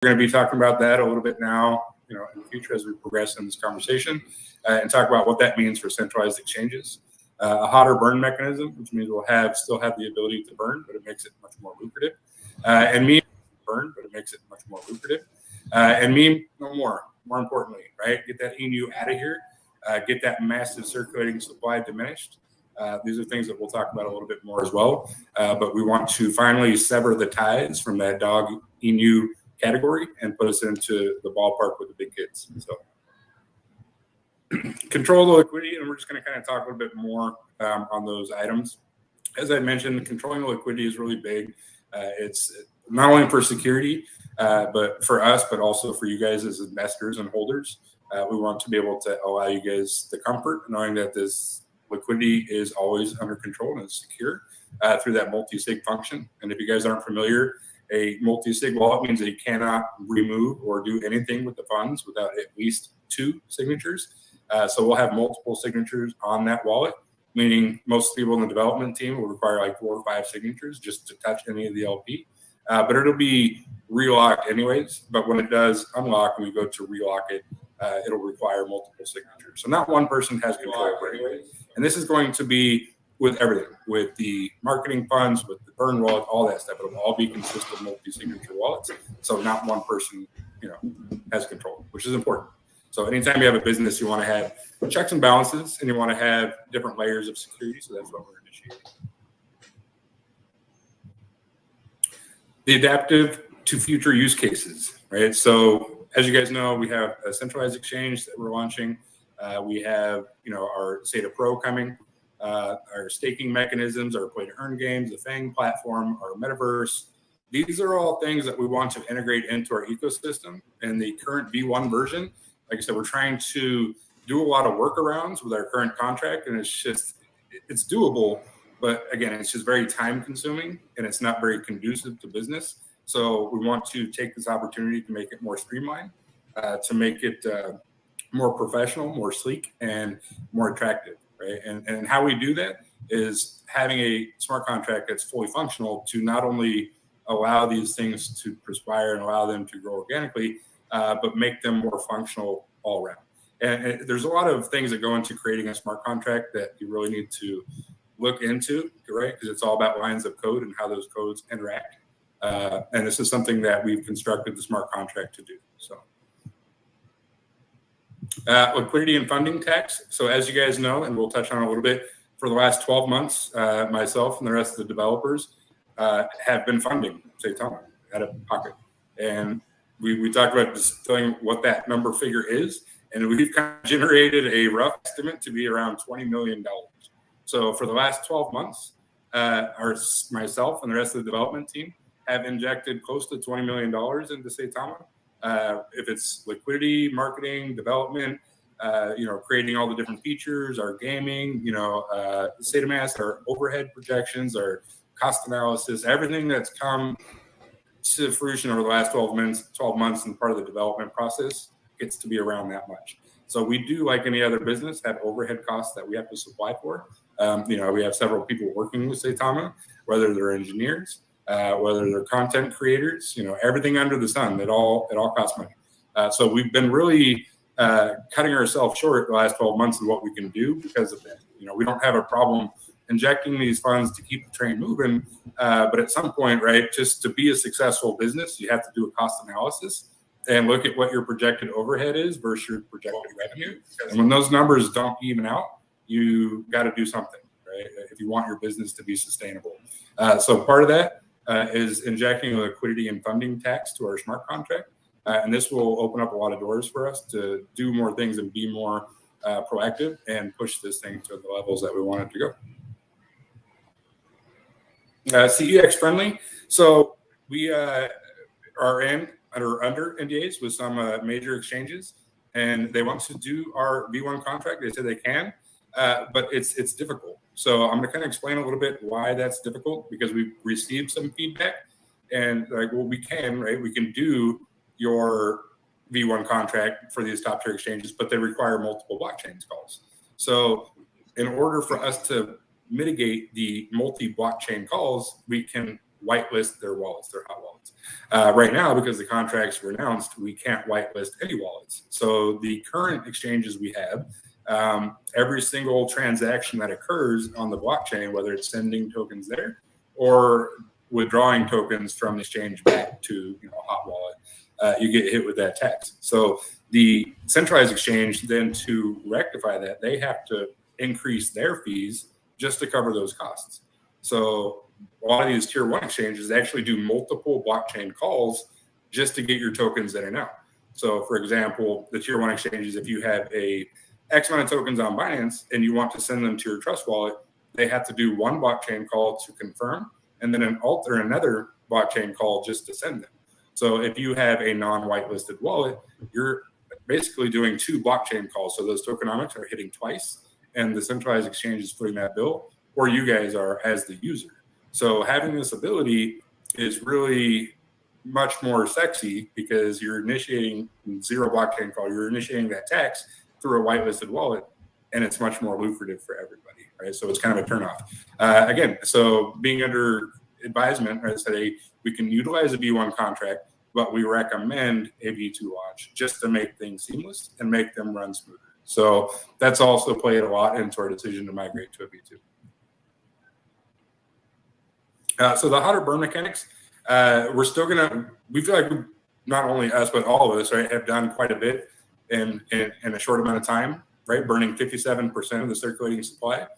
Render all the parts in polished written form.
We're going to be talking about that a little bit now, in the future as we progress in this conversation, and talk about what that means for centralized exchanges. A hotter burn mechanism, which means we'll still have the ability to burn, but it makes it much more lucrative. And meme burn, but it makes it much more lucrative. And meme no more. More importantly, right? Get that ENU out of here. Get that massive circulating supply diminished. These are things that we'll talk about a little bit more as well. But we want to finally sever the ties from that dog ENU category and put us into the ballpark with the big kids. So control the liquidity, and we're just going to kind of talk a little bit more on those items. As I mentioned, controlling the liquidity is really big. It's not only for security, but for us, but also for you guys as investors and holders. We want to be able to allow you guys the comfort knowing that this liquidity is always under control and is secure through that multi-sig function. And if you guys aren't familiar, a multi-sig wallet means that you cannot remove or do anything with the funds without at least 2 signatures. So we'll have multiple signatures on that wallet, meaning most people in the development team will require like 4 or 5 signatures just to touch any of the LP. But it'll be relocked anyways. But when it does unlock and we go to relock it, it'll require multiple signatures. So not one person has control over it. And this is going to be with everything, with the marketing funds, with the burn wallet, all that stuff. It'll all be consistent multi-signature wallets. So not one person, has control, which is important. So anytime you have a business, you want to have checks and balances, and you want to have different layers of security. So that's what we're initiating. The adaptive to future use cases, right? So as you guys know, we have a centralized exchange that we're launching. We have, our SATA Pro coming, our staking mechanisms, our play to earn games, the FANG platform, our metaverse. These are all things that we want to integrate into our ecosystem. And the current V1 version, like I said, we're trying to do a lot of workarounds with our current contract, and it's doable, but again, it's just very time consuming and it's not very conducive to business. So we want to take this opportunity to make it more streamlined, to make it more professional, more sleek, and more attractive, right? And how we do that is having a smart contract that's fully functional to not only allow these things to perspire and allow them to grow organically, but make them more functional all around. And there's a lot of things that go into creating a smart contract that you really need to look into, right? Because it's all about lines of code and how those codes interact. And this is something that we've constructed the smart contract to do. So liquidity and funding tax. So as you guys know, and we'll touch on it a little bit, for the last 12 months, myself and the rest of the developers have been funding Saitama out of pocket. And we talked about distilling what that number figure is, and we've kind of generated a rough estimate to be around $20 million. So for the last 12 months, myself and the rest of the development team have injected close to $20 million into Saitama. If it's liquidity, marketing, development, creating all the different features, our gaming, Saitamask, our overhead projections, our cost analysis, everything that's come to fruition over the last 12 months and part of the development process gets to be around that much. So we do, like any other business, have overhead costs that we have to supply for. We have several people working with Saitama, whether they're engineers, whether they're content creators, everything under the sun, it all costs money. So we've been really cutting ourselves short the last 12 months of what we can do because of that. We don't have a problem injecting these funds to keep the train moving. But at some point, right, just to be a successful business, you have to do a cost analysis and look at what your projected overhead is versus your projected revenue. And when those numbers don't even out, you got to do something, right, if you want your business to be sustainable. So part of that is injecting a liquidity and funding tax to our smart contract. And this will open up a lot of doors for us to do more things and be more proactive and push this thing to the levels that we want it to go. CEX friendly. So we are under NDAs with some major exchanges, and they want to do our V1 contract. They said they can, but it's difficult. So I'm going to kind of explain a little bit why that's difficult, because we've received some feedback, and we can, right? We can do your V1 contract for these top tier exchanges, but they require multiple blockchain calls. So in order for us to mitigate the multi-blockchain calls, we can whitelist their wallets, their hot wallets. Right now, because the contracts were announced, we can't whitelist any wallets. So the current exchanges we have, every single transaction that occurs on the blockchain, whether it's sending tokens there or withdrawing tokens from the exchange back to a hot wallet, you get hit with that tax. So the centralized exchange, then to rectify that, they have to increase their fees just to cover those costs. So a lot of these tier one exchanges actually do multiple blockchain calls just to get your tokens in and out. So for example, the tier one exchanges, if you have a X amount of tokens on Binance and you want to send them to your trust wallet, they have to do one blockchain call to confirm and then another blockchain call just to send them. So if you have a non-whitelisted wallet, you're basically doing two blockchain calls. So those tokenomics are hitting twice, and the centralized exchange is footing that bill, or you guys are as the user. So having this ability is really much more sexy because you're initiating zero blockchain call. You're initiating that tax through a whitelisted wallet, and it's much more lucrative for everybody, right? So it's kind of a turnoff. Again, so being under advisement, right, say we can utilize a V1 contract, but we recommend a V2 launch just to make things seamless and make them run smoother. So that's also played a lot into our decision to migrate to a V2. So the hotter burn mechanics, we're still we feel like not only us, but all of us, right, have done quite a bit in a short amount of time, right? Burning 57% of the circulating supply,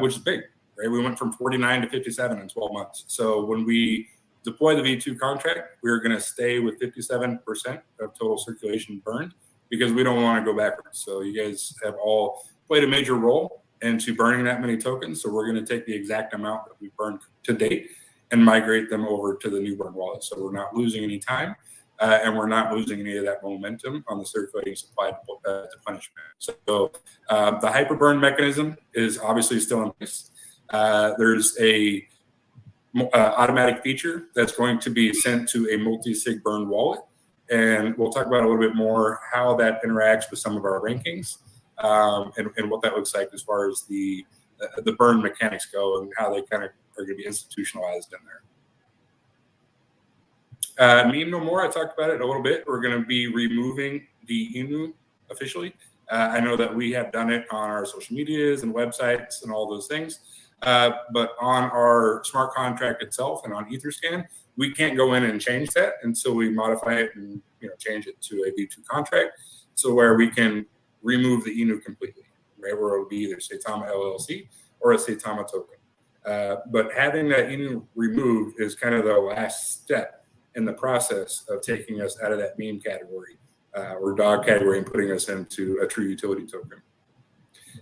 which is big, right? We went from 49 to 57 in 12 months. So when we deploy the V2 contract, we're going to stay with 57% of total circulation burned because we don't want to go backwards. So you guys have all played a major role into burning that many tokens. So we're going to take the exact amount that we've burned to date and migrate them over to the new burn wallet. So we're not losing any time and we're not losing any of that momentum on the circulating supply replenishment. So the hyper burn mechanism is obviously still in place. There's a automatic feature that's going to be sent to a multi-sig burn wallet. And we'll talk about a little bit more how that interacts with some of our rankings and what that looks like as far as the burn mechanics go and how they kind of are going to be institutionalized in there. Meme no more, I talked about it a little bit. We're going to be removing the INU officially. I know that we have done it on our social medias and websites and all those things. But on our smart contract itself and on Etherscan, we can't go in and change that until we modify it and change it to a V2 contract. So where we can remove the INU completely, right? Where it will be either Saitama LLC or a Saitama token. But having that INU removed is kind of the last step in the process of taking us out of that meme category or dog category and putting us into a true utility token.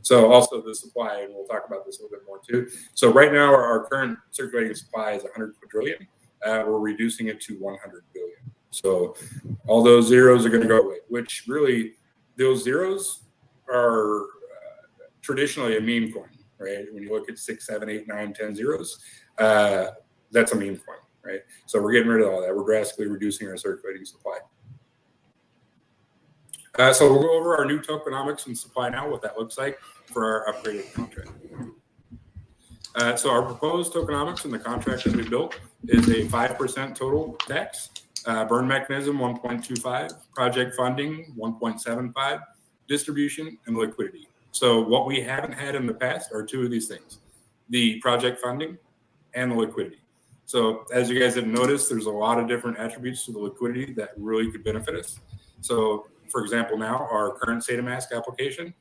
So also the supply, and we'll talk about this a little bit more too. So right now our current circulating supply is 100 quadrillion. We're reducing it to 100 billion. So all those zeros are going to go away, which really those zeros are traditionally a meme coin, right? When you look at 6, 7, 8, 9, 10 zeros, that's a meme coin, right? So we're getting rid of all that. We're drastically reducing our circulating supply. So we'll go over our new tokenomics and supply now, what that looks like for our upgraded contract. So our proposed tokenomics in the contract that we built is a 5% total tax, burn mechanism 1.25, project funding 1.75, distribution, and liquidity. So what we haven't had in the past are two of these things, the project funding and the liquidity. So as you guys have noticed, there's a lot of different attributes to the liquidity that really could benefit us. So for example, now our current SataMask application,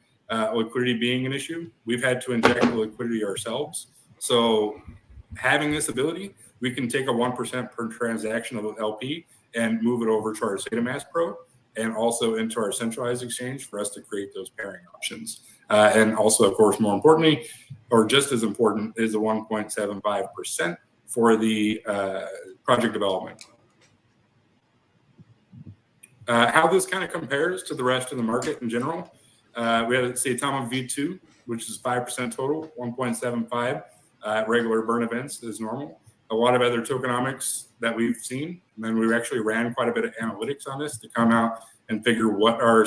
liquidity being an issue, we've had to inject the liquidity ourselves. So having this ability, we can take a 1% per transaction of LP and move it over to our SataMask Pro and also into our centralized exchange for us to create those pairing options. And also, of course, more importantly, or just as important, is the 1.75% for the project development. How this kind of compares to the rest of the market in general, we have Saitama V2, which is 5% total, 1.75 regular burn events is normal. A lot of other tokenomics that we've seen, and then we actually ran quite a bit of analytics on this to come out and figure what our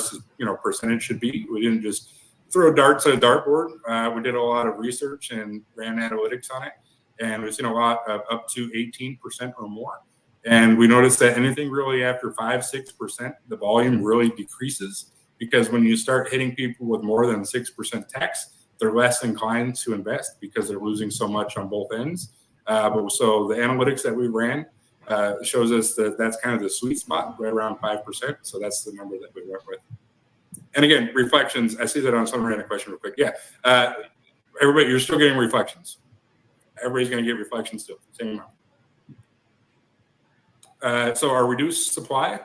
percentage should be. We didn't just throw darts at a dartboard. We did a lot of research and ran analytics on it. and we've seen a lot of up to 18% or more. And we noticed that anything really after 5-6%, the volume really decreases, because when you start hitting people with more than 6% tax, they're less inclined to invest because they're losing so much on both ends. So the analytics that we ran shows us that that's kind of the sweet spot, right around 5%. So that's the number that we went with. And again, reflections. I see that on someone ran a question real quick. Yeah, everybody, you're still getting reflections. Everybody's going to get reflections still, same amount. So our reduced supply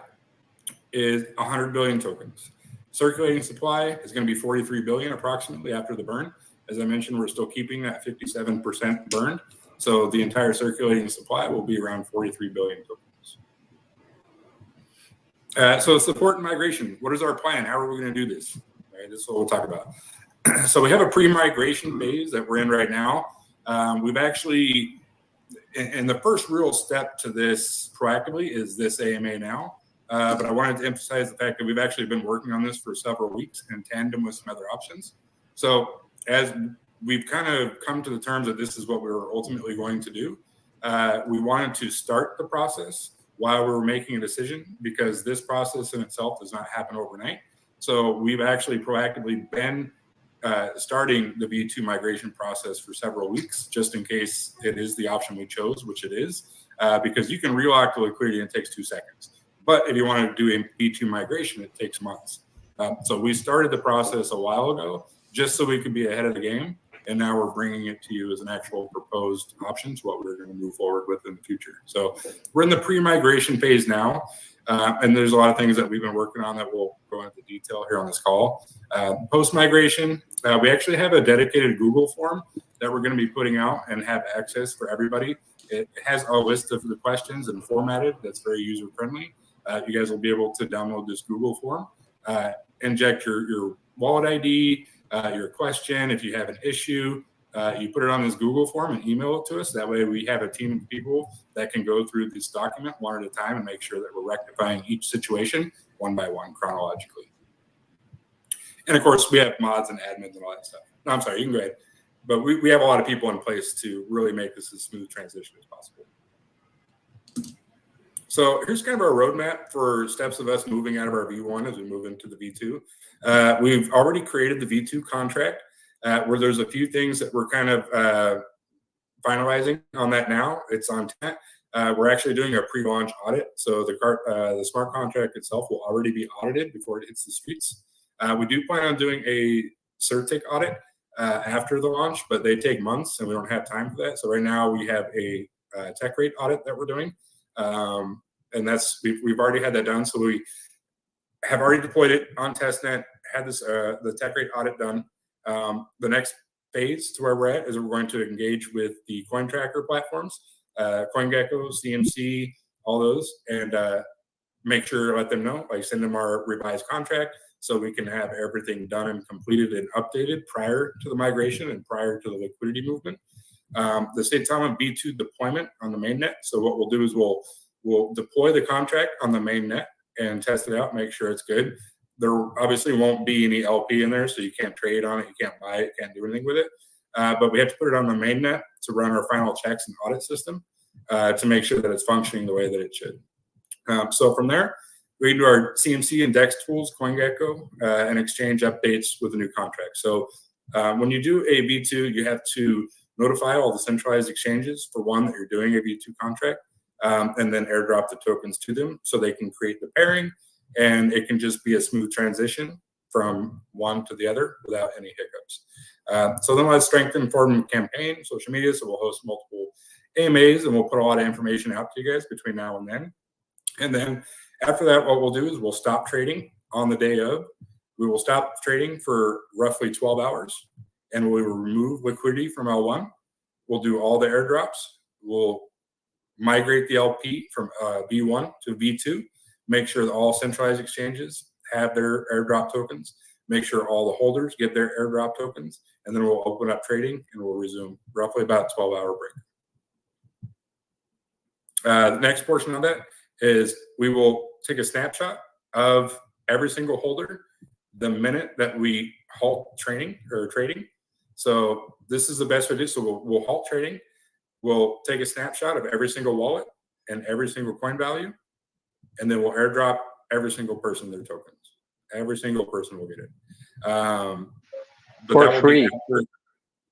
is 100 billion tokens. Circulating supply is going to be 43 billion approximately after the burn. As I mentioned, we're still keeping that 57% burned. So the entire circulating supply will be around 43 billion tokens. So support and migration. What is our plan? How are we going to do this? Right, this is what we'll talk about. So we have a pre-migration phase that we're in right now. We've actually, and the first real step to this proactively is this AMA now. But I wanted to emphasize the fact that we've actually been working on this for several weeks in tandem with some other options. So as we've kind of come to the terms that this is what we were ultimately going to do, we wanted to start the process while we were making a decision, because this process in itself does not happen overnight. So we've actually proactively been starting the V2 migration process for several weeks, just in case it is the option we chose, which it is, because you can relock the liquidity and it takes 2 seconds. But if you want to do a V2 migration, it takes months. So we started the process a while ago just so we could be ahead of the game. And now we're bringing it to you as an actual proposed option to what we're going to move forward with in the future. So we're in the pre-migration phase now. And there's a lot of things that we've been working on that we'll go into detail here on this call. Post-migration, we actually have a dedicated Google form that we're going to be putting out and have access for everybody. It has a list of the questions and formatted that's very user-friendly. You guys will be able to download this Google form, inject your wallet ID, your question. If you have an issue, you put it on this Google form and email it to us. That way we have a team of people that can go through this document one at a time and make sure that we're rectifying each situation one by one chronologically. And of course, we have mods and admins and all that stuff. No, I'm sorry, you can go ahead. But we have a lot of people in place to really make this as smooth transition as possible. So here's kind of our roadmap for steps of us moving out of our V1 as we move into the V2. We've already created the V2 contract where there's a few things that we're kind of finalizing on that now. It's on tech. We're actually doing a pre-launch audit. So the smart contract itself will already be audited before it hits the streets. We do plan on doing a CertTick audit after the launch, but they take months and we don't have time for that. So right now we have a tech rate audit that we're doing. And that's we've already had that done. So we have already deployed it on testnet, had this the tech rate audit done. The next phase to where we're at is we're going to engage with the coin tracker platforms, CoinGecko, CMC, all those, and make sure to let them know, like send them our revised contract so we can have everything done and completed and updated prior to the migration and prior to the liquidity movement. The Saitama V2 deployment on the mainnet. So what we'll do is we'll deploy the contract on the mainnet and test it out, make sure it's good. There obviously won't be any LP in there, so you can't trade on it, you can't buy it, can't do anything with it. But we have to put it on the mainnet to run our final checks and audit system to make sure that it's functioning the way that it should. So from there, we can do our CMC and DEX tools, CoinGecko, and exchange updates with the new contract. So when you do a V2, you have to notify all the centralized exchanges for one that you're doing a V2 contract, and then airdrop the tokens to them so they can create the pairing, and it can just be a smooth transition from one to the other without any hiccups. So then let's strengthen forum campaign, social media. So we'll host multiple AMAs and we'll put a lot of information out to you guys between now and then. And then after that, what we'll do is we'll stop trading on the day of. We will stop trading for roughly 12 hours and we will remove liquidity from L1. We'll do all the airdrops. We'll migrate the LP from V1 to V2, make sure that all centralized exchanges have their airdrop tokens, make sure all the holders get their airdrop tokens, and then we'll open up trading and we'll resume roughly about a 12-hour break. The next portion of that is we will take a snapshot of every single holder the minute that we halt trading. So this is the best way to do. So we'll halt trading. We'll take a snapshot of every single wallet and every single coin value, and then we'll airdrop every single person their tokens. Every single person will get it. But for that will free. Be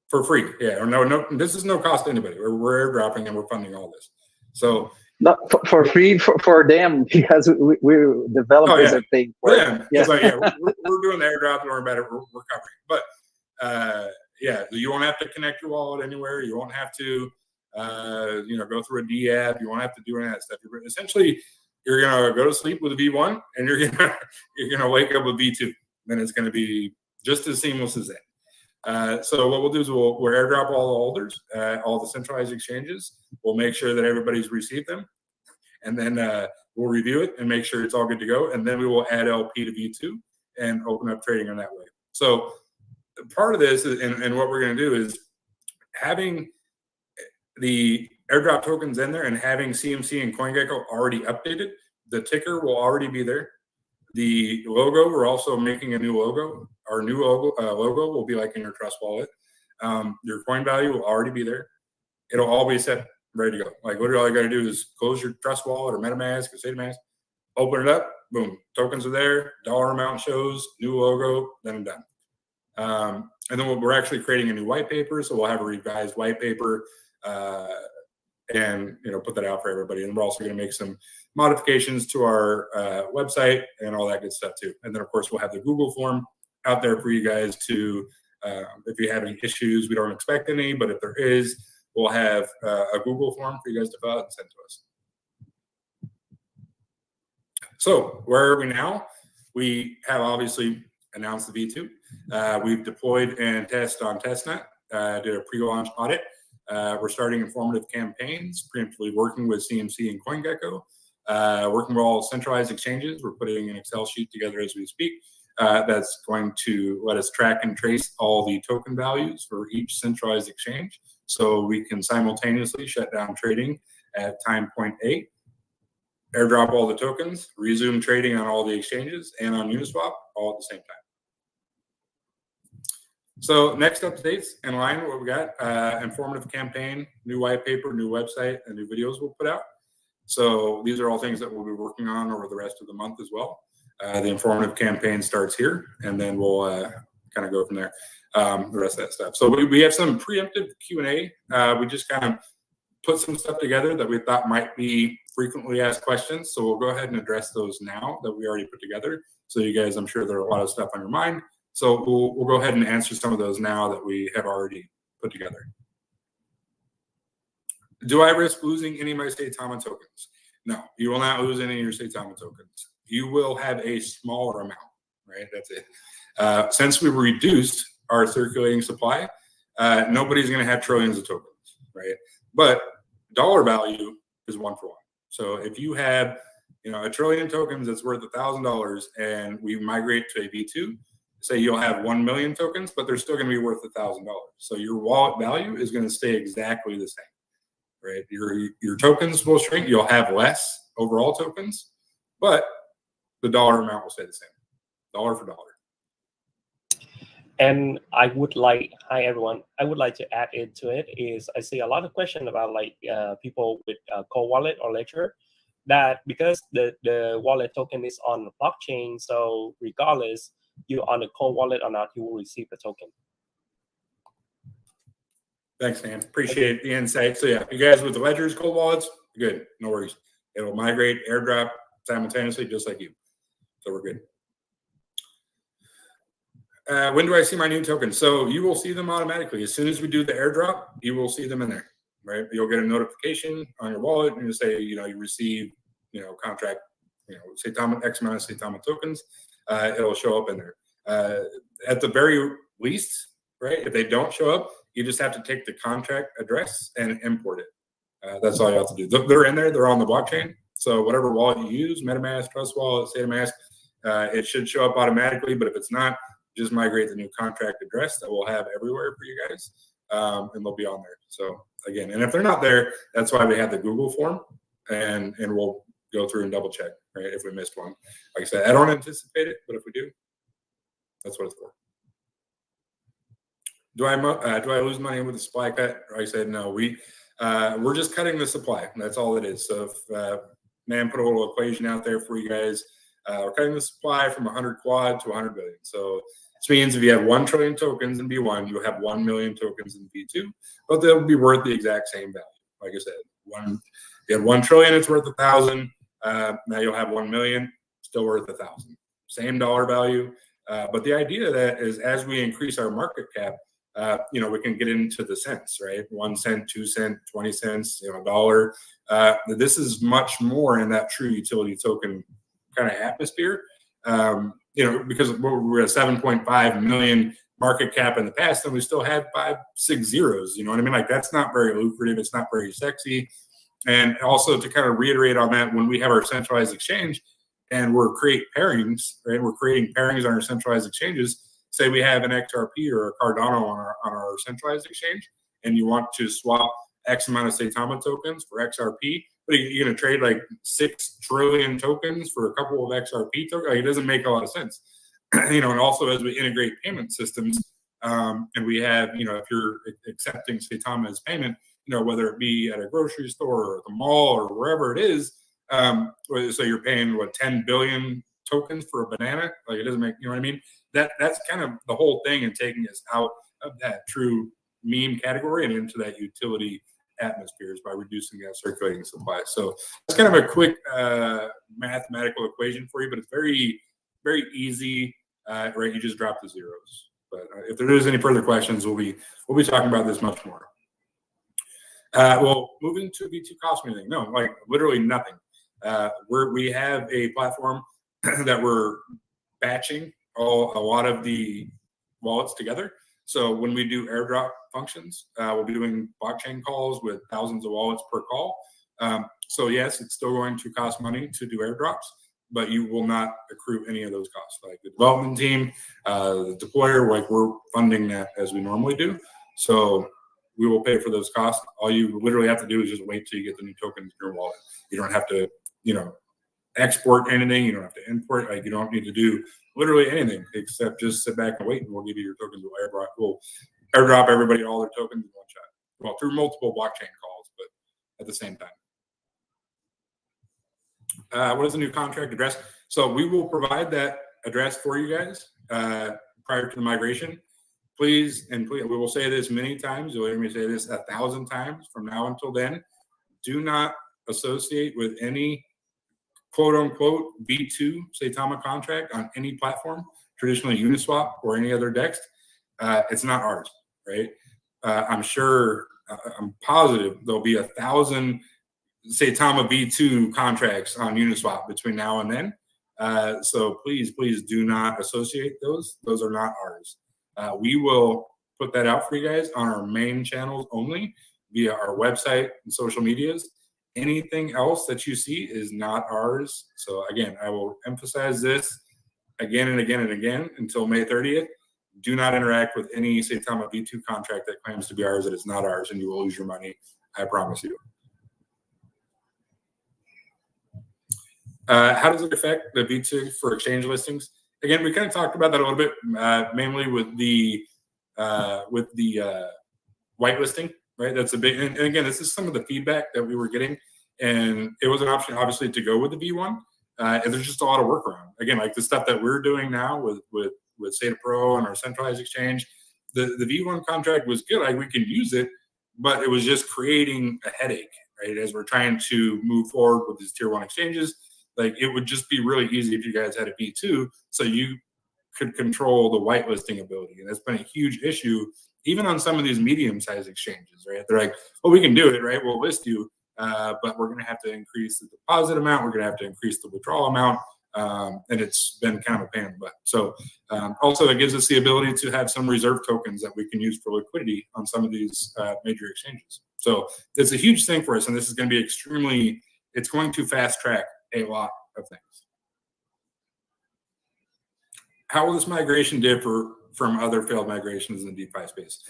for free, yeah. No, this is no cost to anybody. We're airdropping and we're funding all this. So not for free for them, because we're developers are paying for it. Yeah, it's like, we're doing the airdrop, don't worry about it. We're covering. But yeah, you won't have to connect your wallet anywhere. You won't have to go through a D app. You won't have to do any of that stuff. Essentially, you're gonna go to sleep with a V1, and you're gonna wake up with V2. Then it's gonna be just as seamless as that. So what we'll do is we'll airdrop all the holders, all the centralized exchanges. We'll make sure that everybody's received them, and then we'll review it and make sure it's all good to go. And then we will add LP to V2 and open up trading in that way. So part of this and what we're going to do is having the airdrop tokens in there and having CMC and CoinGecko already updated. The ticker will already be there. The logo, we're also making a new logo. Our new logo will be like in your Trust wallet. Your coin value will already be there. It'll all be set, ready to go. Like literally all you got to do is close your Trust wallet or MetaMask or Saitama, open it up, boom, tokens are there, dollar amount shows, new logo, then I'm done. And then we're actually creating a new white paper, so we'll have a revised white paper and put that out for everybody. And we're also going to make some modifications to our website and all that good stuff too. And then of course we'll have the Google form out there for you guys to, if you have any issues, we don't expect any, but if there is, we'll have a Google form for you guys to fill out and send to us. So where are we now? We have obviously announced the V2. We've deployed and tested on testnet, did a pre-launch audit. We're starting informative campaigns, preemptively working with CMC and CoinGecko, working with all centralized exchanges. We're putting an Excel sheet together as we speak that's going to let us track and trace all the token values for each centralized exchange, so we can simultaneously shut down trading at time point A, airdrop all the tokens, resume trading on all the exchanges and on Uniswap all at the same time. So next updates in line with what we got, informative campaign, new white paper, new website, and new videos we'll put out. So these are all things that we'll be working on over the rest of the month as well. The informative campaign starts here, and then we'll kind of go from there, the rest of that stuff. So we have some preemptive Q&A. We just kind of put some stuff together that we thought might be frequently asked questions. So we'll go ahead and address those now that we already put together. So you guys, I'm sure there are a lot of stuff on your mind. So we'll go ahead and answer some of those now that we have already put together. Do I risk losing any of my Saitama tokens? No, you will not lose any of your Saitama tokens. You will have a smaller amount, right? That's it. Since we reduced our circulating supply, nobody's going to have trillions of tokens, right? But dollar value is 1 for 1. So if you have, a trillion tokens that's worth $1,000, and we migrate to a V2, say you'll have 1 million tokens, but they're still going to be worth $1,000. So your wallet value is going to stay exactly the same, right? Your tokens will shrink. You'll have less overall tokens, but the dollar amount will stay the same, dollar for dollar. And I would like, hi everyone, I would like to add into it is I see a lot of questions about people with cold wallet or ledger, that because the wallet token is on the blockchain, so regardless you on the cold wallet or not, you will receive the token. Thanks, man. Appreciate the insight. So yeah, you guys with the ledgers, cold wallets, good, no worries. It'll migrate, airdrop simultaneously, just like you. So we're good. When do I see my new tokens? So you will see them automatically. As soon as we do the airdrop, you will see them in there, right? You'll get a notification on your wallet and you say, you receive, contract, Saitama, X amount of Saitama tokens. It'll show up in there. At the very least, right? If they don't show up, you just have to take the contract address and import it. That's all you have to do. They're in there. They're on the blockchain. So whatever wallet you use, MetaMask, Trust Wallet, Saitamask, it should show up automatically. But if it's not, just migrate the new contract address that we'll have everywhere for you guys, and they'll be on there. So again, and if they're not there, that's why we have the Google form, and we'll go through and double check, right, if we missed one. Like I said, I don't anticipate it, but if we do, that's what it's for. Do I lose money with the supply cut? Like I said, no. We're just cutting the supply. That's all it is. So if man put a little equation out there for you guys, we're cutting the supply from 100 quad to 100 billion. So this means if you have 1 trillion tokens in V1, you'll have 1 million tokens in V2, but they'll be worth the exact same value. Like I said, you had 1 trillion, it's worth 1,000. Now you'll have 1 million, still worth 1,000. Same dollar value. But the idea of that is as we increase our market cap, we can get into the cents, right? 1 cent, 2 cent, 20 cents, a dollar. This is much more in that true utility token kind of atmosphere. Because we're at 7.5 million market cap in the past, and we still had 5, 6 zeros. You know what I mean? Like that's not very lucrative. It's not very sexy. And also to kind of reiterate on that, when we have our centralized exchange and we're creating pairings, right? We're creating pairings on our centralized exchanges. Say we have an XRP or a Cardano on our centralized exchange, and you want to swap X amount of Saitama tokens for XRP, but you're going to trade like 6 trillion tokens for a couple of XRP tokens. Like, it doesn't make a lot of sense. And also as we integrate payment systems, and we have, if you're accepting Saitama as payment, whether it be at a grocery store or the mall or wherever it is, so you're paying 10 billion tokens for a banana. Like it doesn't make, you know what I mean? That's kind of the whole thing, and taking us out of that true meme category and into that utility atmospheres by reducing that circulating supply. So it's kind of a quick mathematical equation for you, but it's very, very easy, right? You just drop the zeros. But if there is any further questions, we'll be talking about this much more. Well, moving to V2 cost me anything? No, like literally nothing. We have a platform that we're batching a lot of the wallets together. So when we do airdrop functions, we'll be doing blockchain calls with thousands of wallets per call. So yes, it's still going to cost money to do airdrops, but you will not accrue any of those costs. Like the development team, the deployer, like we're funding that as we normally do. So we will pay for those costs. All you literally have to do is just wait till you get the new tokens in your wallet. You don't have to, export anything. You don't have to import. Like you don't need to do literally anything except just sit back and wait, and we'll give you your tokens. We'll airdrop everybody all their tokens in one shot. Well, through multiple blockchain calls, but at the same time. What is the new contract address? So we will provide that address for you guys prior to the migration. Please, we will say this many times. You'll hear me say this 1,000 times from now until then. Do not associate with any quote-unquote V2 Saitama contract on any platform, traditionally Uniswap or any other DEX. It's not ours, right? I'm positive there'll be 1,000 Saitama V2 contracts on Uniswap between now and then. So please do not associate those. Those are not ours. We will put that out for you guys on our main channels only via our website and social medias. Anything else that you see is not ours. So again, I will emphasize this again and again and again until May 30th. Do not interact with any Saitama V2 contract that claims to be ours that is not ours, and you will lose your money. I promise you. How does it affect the V2 for exchange listings? Again, we kind of talked about that a little bit, mainly with the whitelisting, right? That's a big, and again, this is some of the feedback that we were getting, and it was an option, obviously, to go with the V1. And there's just a lot of work around. Again, like the stuff that we're doing now with Sata Pro and our centralized exchange, the V1 contract was good. Like we can use it, but it was just creating a headache, right? As we're trying to move forward with these tier 1 exchanges. Like it would just be really easy if you guys had a V2, so you could control the whitelisting ability. And that's been a huge issue, even on some of these medium-sized exchanges, right? They're like, well, we can do it, right? We'll list you, but we're going to have to increase the deposit amount. We're going to have to increase the withdrawal amount. And it's been kind of a pain in the butt. So also it gives us the ability to have some reserve tokens that we can use for liquidity on some of these major exchanges. So it's a huge thing for us. And this is going to be it's going to fast track a lot of things. How will this migration differ from other failed migrations in the DeFi space?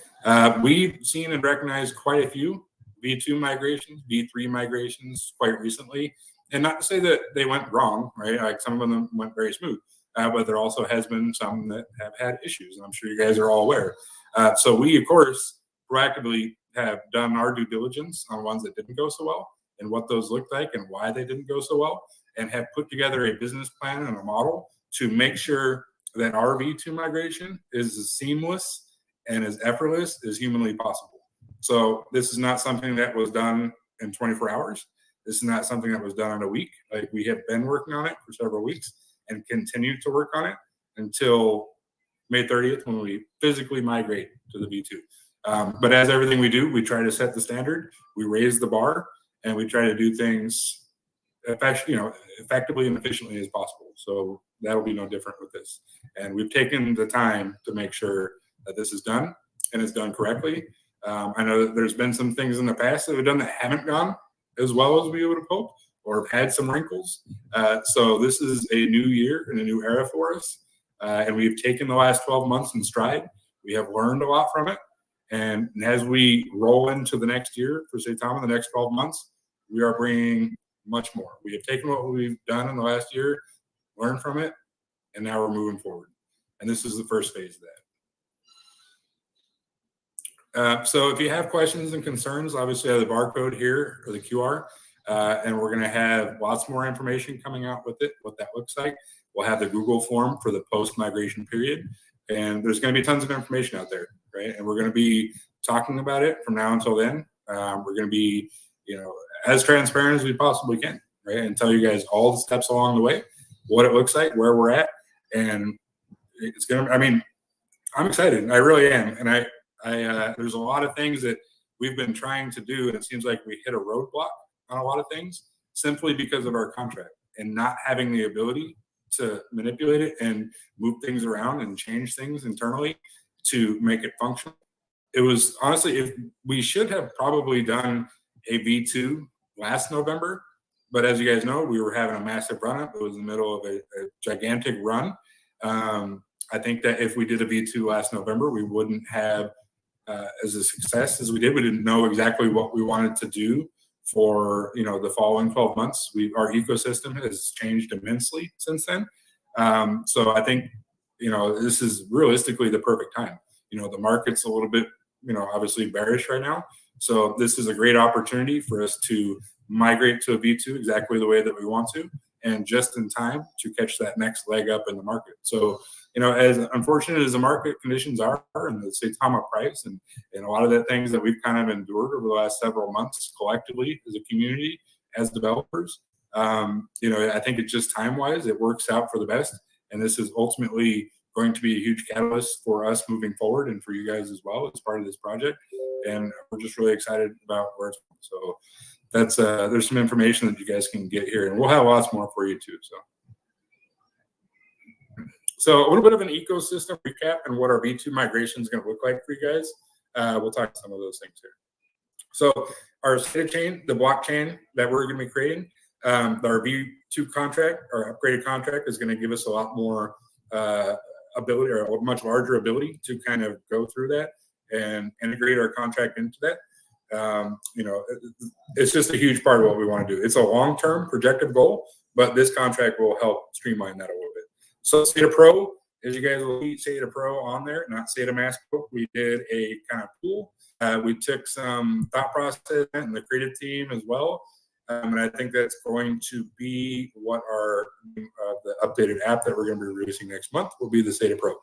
We've seen and recognized quite a few V2 migrations, V3 migrations quite recently. And not to say that they went wrong, right? Like some of them went very smooth, but there also has been some that have had issues, and I'm sure you guys are all aware. So we, of course, proactively have done our due diligence on ones that didn't go so well and what those looked like and why they didn't go so well, and have put together a business plan and a model to make sure that our V2 migration is as seamless and as effortless as humanly possible. So this is not something that was done in 24 hours. This is not something that was done in a week. Like, we have been working on it for several weeks and continue to work on it until May 30th, when we physically migrate to the V2. But as everything we do, we try to set the standard, we raise the bar, and we try to do things effectively and efficiently as possible. So that'll be no different with this. And we've taken the time to make sure that this is done and it's done correctly. I know that there's been some things in the past that we've done that haven't gone as well as we would have hoped, or have had some wrinkles. So this is a new year and a new era for us. And we've taken the last 12 months in stride. We have learned a lot from it. And as we roll into the next year for Saitama, the next 12 months, we are bringing much more. We have taken what we've done in the last year, learned from it, and now we're moving forward. And this is the first phase of that. So if you have questions and concerns, obviously I have the barcode here, or the QR, and we're going to have lots more information coming out with it, what that looks like. We'll have the Google form for the post-migration period, and there's going to be tons of information out there, right? And we're going to be talking about it from now until then. We're going to be, as transparent as we possibly can, right? And tell you guys all the steps along the way, what it looks like, where we're at, and it's going to, I'm excited. I really am. And there's a lot of things that we've been trying to do, and it seems like we hit a roadblock on a lot of things simply because of our contract and not having the ability to manipulate it and move things around and change things internally to make it function. It was honestly, if we should have probably done a V2 last November, but as you guys know, we were having a massive run up. It was in the middle of a gigantic run. I think that if we did a V2 last November, we wouldn't have as a success as we did. We didn't know exactly what we wanted to do for the following 12 months. Our ecosystem has changed immensely since then. So I think this is realistically the perfect time. The market's a little bit obviously bearish right now. So this is a great opportunity for us to migrate to a V2 exactly the way that we want to, and just in time to catch that next leg up in the market. So, as unfortunate as the market conditions are, and the Saitama price, and a lot of the things that we've kind of endured over the last several months collectively as a community, as developers, I think it's just time-wise, it works out for the best. And this is ultimately going to be a huge catalyst for us moving forward, and for you guys as well as part of this project. And we're just really excited about where it's going. So that's there's some information that you guys can get here, and we'll have lots more for you too. So a little bit of an ecosystem recap and what our V2 migration is going to look like for you guys. We'll talk some of those things here. So our SATA chain, the blockchain that we're going to be creating, our V2 contract, our upgraded contract, is going to give us a lot more ability, or a much larger ability to kind of go through that and integrate our contract into that. It's just a huge part of what we want to do. It's a long-term projected goal, but this contract will help streamline that a little bit. So SATA Pro, as you guys will see SATA Pro on there, not SATA Mask Pro. We did a kind of pool. We took some thought process and the creative team as well. And I think that's going to be what our the updated app that we're going to be releasing next month will be, the SATA Pro.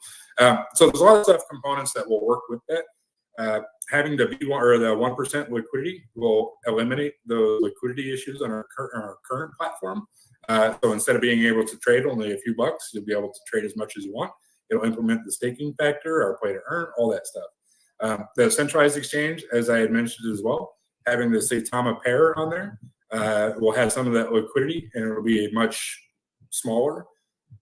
So there's a lot of stuff, components that will work with that. Having the V1 or the 1% liquidity will eliminate the liquidity issues on our current platform. So instead of being able to trade only a few bucks, you'll be able to trade as much as you want. It'll implement the staking factor, our play to earn, all that stuff. The centralized exchange, as I had mentioned as well, having the Saitama pair on there, will have some of that liquidity, and it'll be a much smaller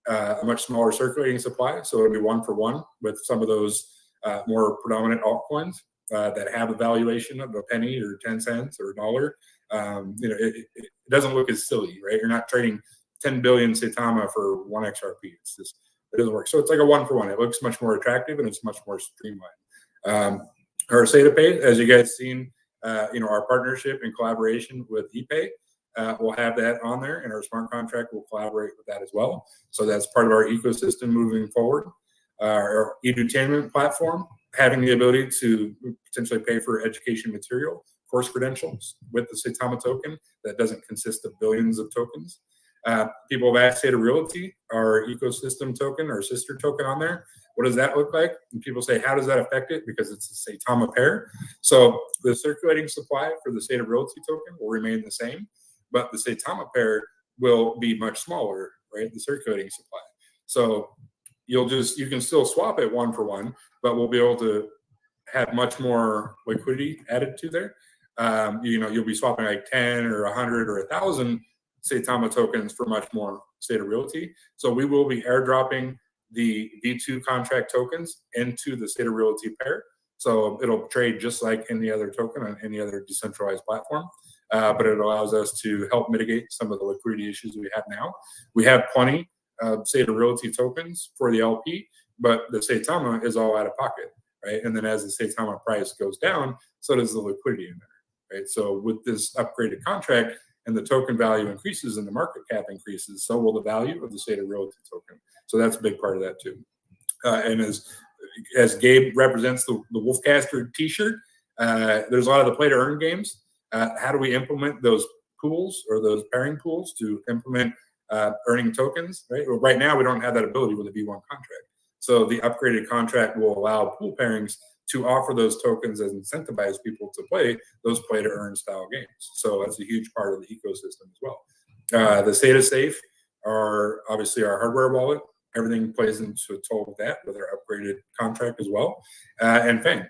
circulating supply. So it'll be 1-for-1 with some of those more predominant altcoins that have a valuation of a penny or 10 cents or a dollar. It doesn't look as silly, right? You're not trading 10 billion Saitama for 1 XRP. It doesn't work. So it's like a 1-for-1. It looks much more attractive, and it's much more streamlined. Our SATA Pay, as you guys seen, our partnership and collaboration with ePay, we'll have that on there, and our smart contract will collaborate with that as well. So that's part of our ecosystem moving forward. Our edutainment platform, having the ability to potentially pay for education material, course credentials with the Saitama token that doesn't consist of billions of tokens. People have asked State of Realty, our ecosystem token, our sister token on there. What does that look like? And people say, how does that affect it? Because it's a Saitama pair. So the circulating supply for the State of Realty token will remain the same, but the Saitama pair will be much smaller, right? The circulating supply. So you can still swap it one for one, but we'll be able to have much more liquidity added to there. You'll be swapping like 10 or 100 or 1,000 Saitama tokens for much more State of Realty. So we will be airdropping the V2 contract tokens into the State of Realty pair. So it'll trade just like any other token on any other decentralized platform. But it allows us to help mitigate some of the liquidity issues we have now. We have plenty of State of Realty tokens for the LP, but the Saitama is all out of pocket, right? And then as the Saitama price goes down, so does the liquidity in there, right? So with this upgraded contract and the token value increases and the market cap increases, so will the value of the State of Realty token. So that's a big part of that too. And as Gabe represents the Wolfcaster t-shirt, there's a lot of the play to earn games. How do we implement those pools or those pairing pools to implement earning tokens, right? Well, right now, we don't have that ability with the V1 contract. So the upgraded contract will allow pool pairings to offer those tokens and incentivize people to play those play to earn style games. So that's a huge part of the ecosystem as well. The State of Safe are obviously our hardware wallet. Everything plays into a total with that with our upgraded contract as well. And Fang.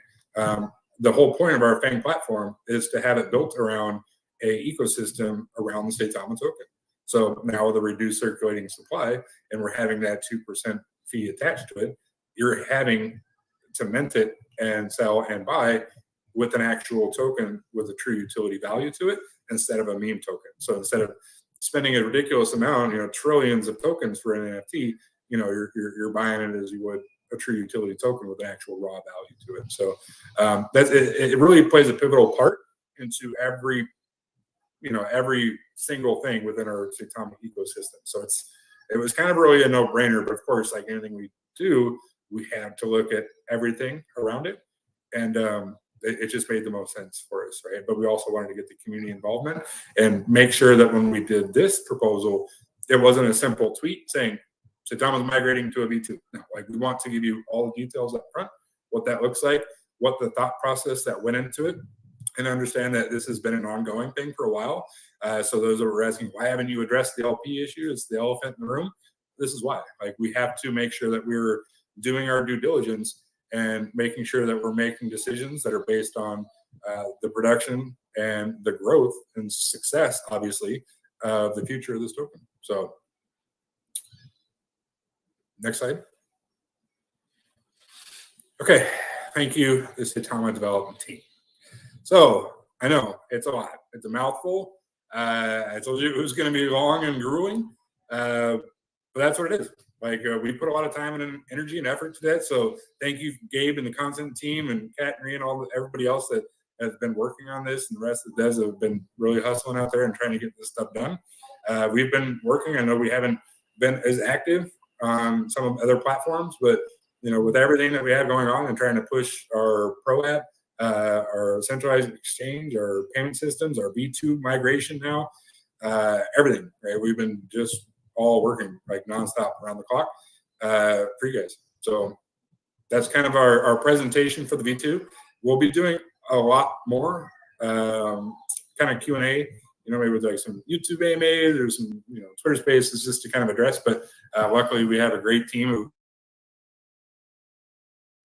The whole point of our Fang platform is to have it built around a ecosystem around the Saitama token. So now with a reduced circulating supply, and we're having that 2% fee attached to it, you're having to mint it and sell and buy with an actual token with a true utility value to it instead of a meme token. So instead of spending a ridiculous amount, trillions of tokens for an NFT, you're buying it as you would a true utility token with an actual raw value to it. So it really plays a pivotal part into every single thing within our Saitama ecosystem. So it was kind of really a no-brainer, but of course, like anything we do, we have to look at everything around it, and it just made the most sense for us, right? But we also wanted to get the community involvement and make sure that when we did this proposal, it wasn't a simple tweet saying Saitama's migrating to a V2. No, we want to give you all the details up front, what that looks like, what the thought process that went into it, and understand that this has been an ongoing thing for a while. So those that were asking, why haven't you addressed the LP issue? It's the elephant in the room. This is why. We have to make sure that we're doing our due diligence and making sure that we're making decisions that are based on the production and the growth and success, obviously, of the future of this token. So next slide. Okay, thank you, the Saitama development team. So I know it's a lot. It's a mouthful. I told you it was going to be long and grueling, but that's what it is. We put a lot of time and energy and effort to that. So thank you, Gabe and the content team, and Kat and Rhea and everybody else that has been working on this, and the rest of the devs have been really hustling out there and trying to get this stuff done. We've been working. I know we haven't been as active on some of other platforms, but with everything that we have going on and trying to push our Pro app, our centralized exchange, our payment systems, our V2 migration now, everything, right? We've been just all working nonstop around the clock for you guys. So that's kind of our presentation for the V2. We'll be doing a lot more kind of Q&A, maybe with some YouTube AMAs or some, Twitter spaces just to kind of address. But luckily we have a great team of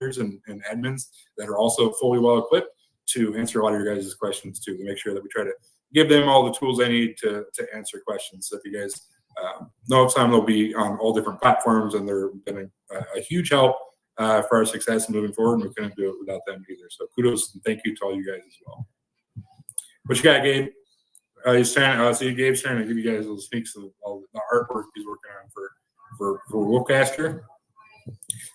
and admins that are also fully well equipped to answer a lot of your guys' questions too, to make sure that we try to give them all the tools they need to answer questions. So if you guys know of some, they'll be on all different platforms, and they're been a huge help for our success moving forward, and we couldn't do it without them either. So kudos and thank you to all you guys as well. What you got, Gabe? He's trying. Gabe's trying to give you guys little sneaks of all the artwork he's working on for Wolfcaster.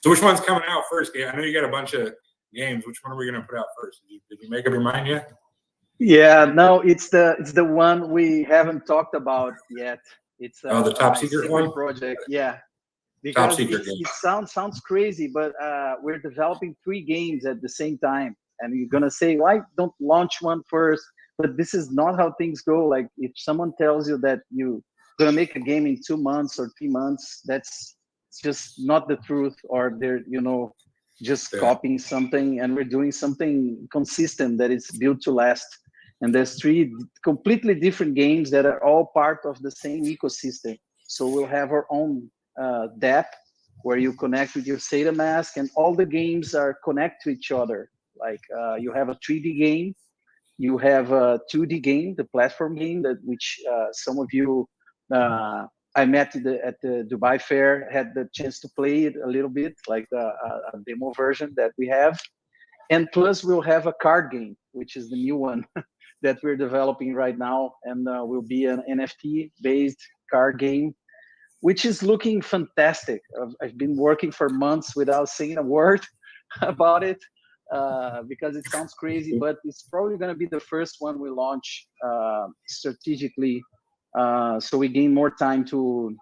So which one's coming out first, Gabe? I know you got a bunch of games. Which one are we going to put out first? Did you make up your mind yet? Yeah, no, it's the one we haven't talked about yet. It's the top secret one project. Yeah. because secret game. it sounds crazy, but we're developing 3 games at the same time, and you're gonna say, why don't launch one first? But this is not how things go. Like, if someone tells you that you're gonna make a game in 2 months or 3 months, that's just not the truth, or they're just copying something, and we're doing something consistent that is built to last. And there's 3 completely different games that are all part of the same ecosystem. So we'll have our own DApp where you connect with your SATA mask, and all the games are connect to each other. Like you have a 3D game, you have a 2D game, the platform game which some of you I met at the Dubai Fair, had the chance to play it a little bit, like a demo version that we have. And plus we'll have a card game, which is the new one that we're developing right now, and will be an NFT-based card game, which is looking fantastic. I've been working for months without saying a word about it because it sounds crazy, but it's probably going to be the first one we launch strategically, so we gain more time to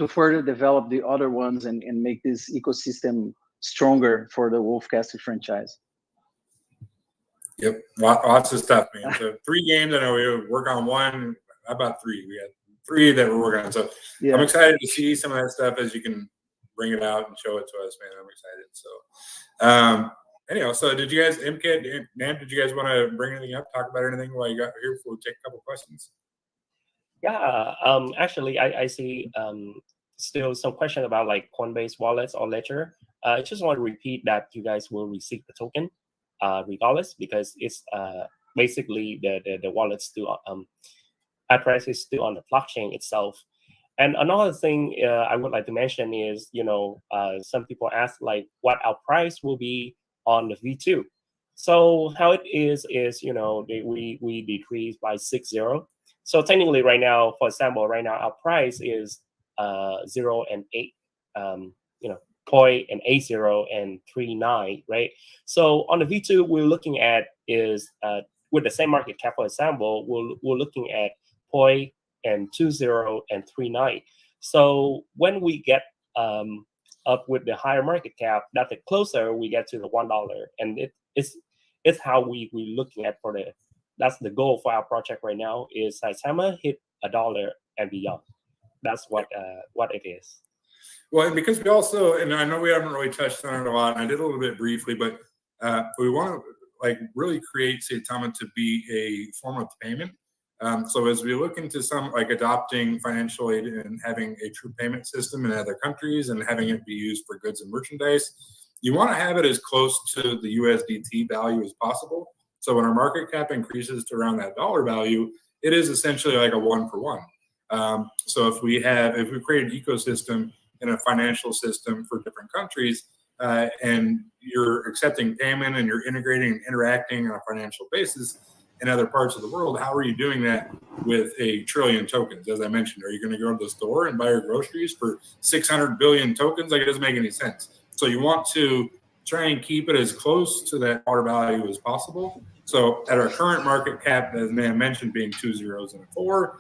further develop the other ones and make this ecosystem stronger for the Wolf Castle franchise. Yep, lots of stuff, man. So 3 games. I know we work on 1. How about 3? We got 3 that we're working on. So I'm excited to see some of that stuff as you can bring it out and show it to us, man. I'm excited. So anyhow, so did you guys, MK, Nam, did you guys want to bring anything up, talk about anything while you got here before we take a couple questions? Yeah, actually, I see still some question about like Coinbase wallets or Ledger. I just want to repeat that you guys will receive the token regardless, because it's basically the wallet still address is still on the blockchain itself. And another thing I would like to mention is, some people ask like what our price will be on the V2. So how it is we decrease by 60. So technically right now, for example, right now our price is 0 and 8, 0.80 and 39, right? So on the V2, we're looking at is with the same market cap, for example, we're looking at 0.20 and 39. So when we get up with the higher market cap, that the closer we get to the $1, and it's how we looking at for that's the goal for our project right now is Saitama hit $1 and beyond. That's what it is. Well, and because we also, and I know we haven't really touched on it a lot, and I did a little bit briefly, but we want to like really create Saitama to be a form of payment. So as we look into some like adopting financial aid and having a true payment system in other countries and having it be used for goods and merchandise, you want to have it as close to the USDT value as possible. So when our market cap increases to around that dollar value, it is essentially like a 1-for-1. So if we create an ecosystem in a financial system for different countries, and you're accepting payment and you're integrating and interacting on a financial basis in other parts of the world, how are you doing that with 1 trillion tokens? As I mentioned, are you going to go to the store and buy your groceries for 600 billion tokens? Like, it doesn't make any sense. So you want to try and keep it as close to that dollar value as possible. So at our current market cap, as Nam mentioned, being 2 zeros and a 4,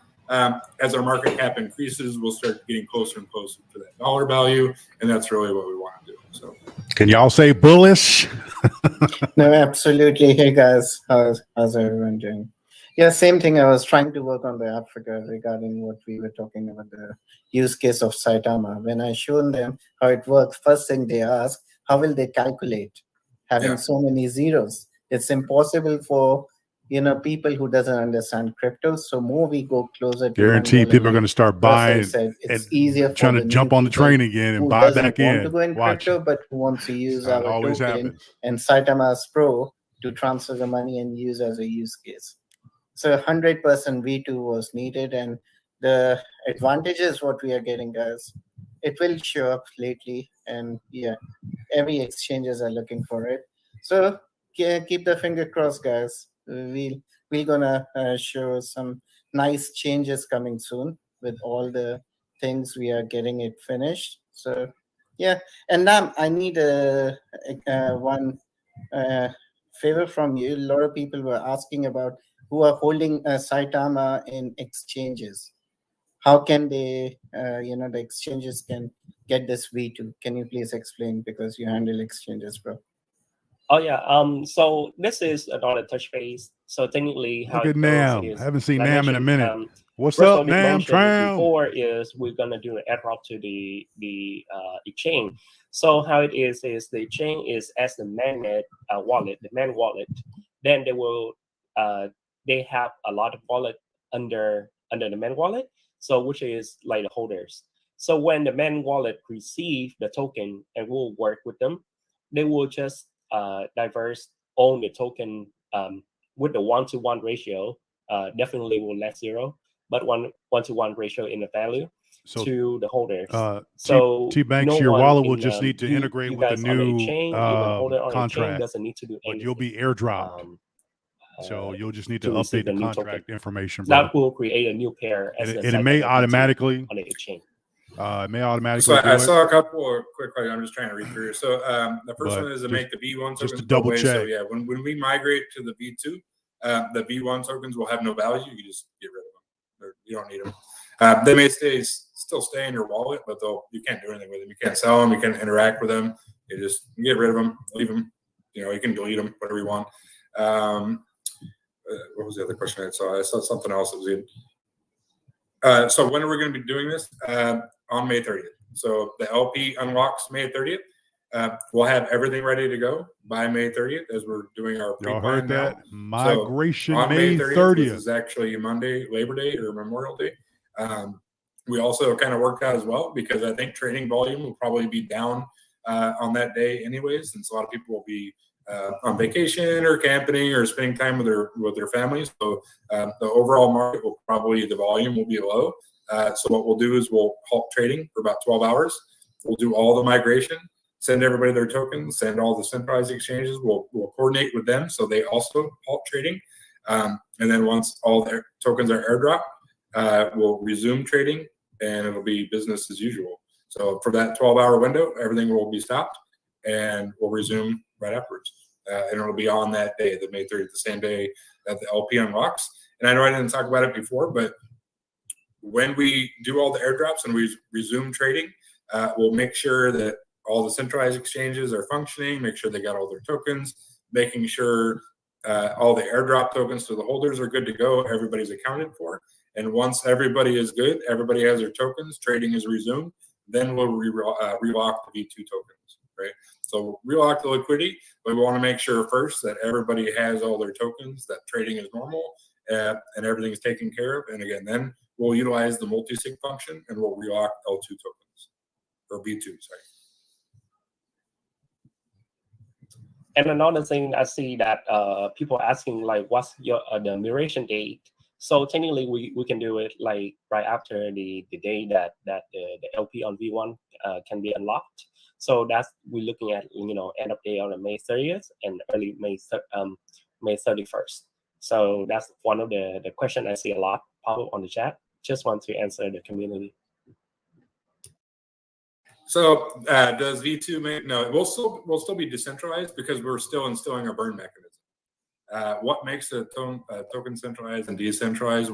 as our market cap increases, we'll start getting closer and closer to that dollar value, and that's really what we want to do. So, can y'all say bullish? No, absolutely. Hey guys, how's everyone doing? Yeah, same thing. I was trying to work on the Africa regarding what we were talking about, the use case of Saitama. When I shown them how it works, first thing they ask, how will they calculate having so many zeros? It's impossible for people who doesn't understand crypto. So more we go closer to guarantee people are going to start buying. It's easier for trying to jump on the train again and buy back in. Want to go in crypto, but who wants to use our token happens. And Saitama's Pro to transfer the money and use as a use case. So 100% V2 was needed, and the advantages what we are getting, guys, it will show up lately, and every exchanges are looking for it. So keep the finger crossed, guys. We're gonna show some nice changes coming soon with all the things we are getting it finished. So and Nam, I need one favor from you. A lot of people were asking about who are holding Saitama in exchanges. How can they, the exchanges can get this V2? Can you please explain, because you handle exchanges, bro? Oh yeah. So this is another touch base. So technically, how Look at it goes Nam. is, Haven't seen like I Nam in a mentioned, minute. What's first up, what we Nam mentioned Tram? before is we're gonna do an airdrop to the exchange. So how it is the exchange is as the mainnet wallet, the main wallet. Then they will they have a lot of wallet under the main wallet. So which is like the holders. So when the main wallet receive the token and will work with them, they will just diverse own the token with the 1-to-1 ratio. Definitely will less zero, but 1-to-1 ratio in the value So, to the holders. So So T-Banks, no your one wallet will in, just need to you integrate with the guys on the new exchange, even holder on the exchange contract, doesn't need to do but anything. you'll be airdropped. Um, So you'll just need to receive update the new contract token. information, bro. That will create a new pair as And the it may Saitama D2 automatically, on the exchange. So I do it. saw a couple of quick questions. I'm just trying to read through. So the first But one is to make the V1 just tokens to go double away. So check. yeah, when we migrate to the V2, the V1 tokens will have no value. You can just get rid of them. You don't need them. They may still stay in your wallet, but you can't do anything with them. You can't sell them. You can't interact with them. You get rid of them, leave them. You can delete them, whatever you want. What was the other question I saw? I saw something else that was good. So when are we going to be doing this? On May 30th. So the LP unlocks May 30th. We'll have everything ready to go by May 30th as we're doing our Y'all pre-plan heard that? now. Migration So on May 30th. which is actually Monday, Labor Day or Memorial Day. We also kind of worked out as well because I think trading volume will probably be down on that day anyways, since a lot of people will be on vacation or camping or spending time with their families. So the overall market will probably, the volume will be low. So what we'll do is we'll halt trading for about 12 hours. We'll do all the migration, send everybody their tokens, send all the centralized exchanges. We'll coordinate with them so they also halt trading. And then once all their tokens are airdropped, we'll resume trading and it'll be business as usual. So for that 12-hour window, everything will be stopped and we'll resume right afterwards. And it'll be on that day, the May 30th, the same day that the LP unlocks. And I know I didn't talk about it before, but when we do all the airdrops and we resume trading, we'll make sure that all the centralized exchanges are functioning, make sure they got all their tokens, making sure all the airdrop tokens to the holders are good to go, everybody's accounted for. And once everybody is good, everybody has their tokens, trading is resumed, then we'll relock the V2 tokens, right? So relock the liquidity, but we want to make sure first that everybody has all their tokens, that trading is normal, and everything is taken care of. And again, then we'll utilize the multi-sig function and we'll relock L2 tokens, or V2, sorry. And another thing I see that people asking like, what's your the migration date? So technically, we can do it like right after the day that the LP on V1 can be unlocked. So that's we're looking at end of day on the May 30th and early May 31st. So that's one of the question I see a lot pop up on the chat. Just want to answer the community. So does V2 make no? We'll still be decentralized because we're still instilling a burn mechanism. What makes a token centralized and decentralized?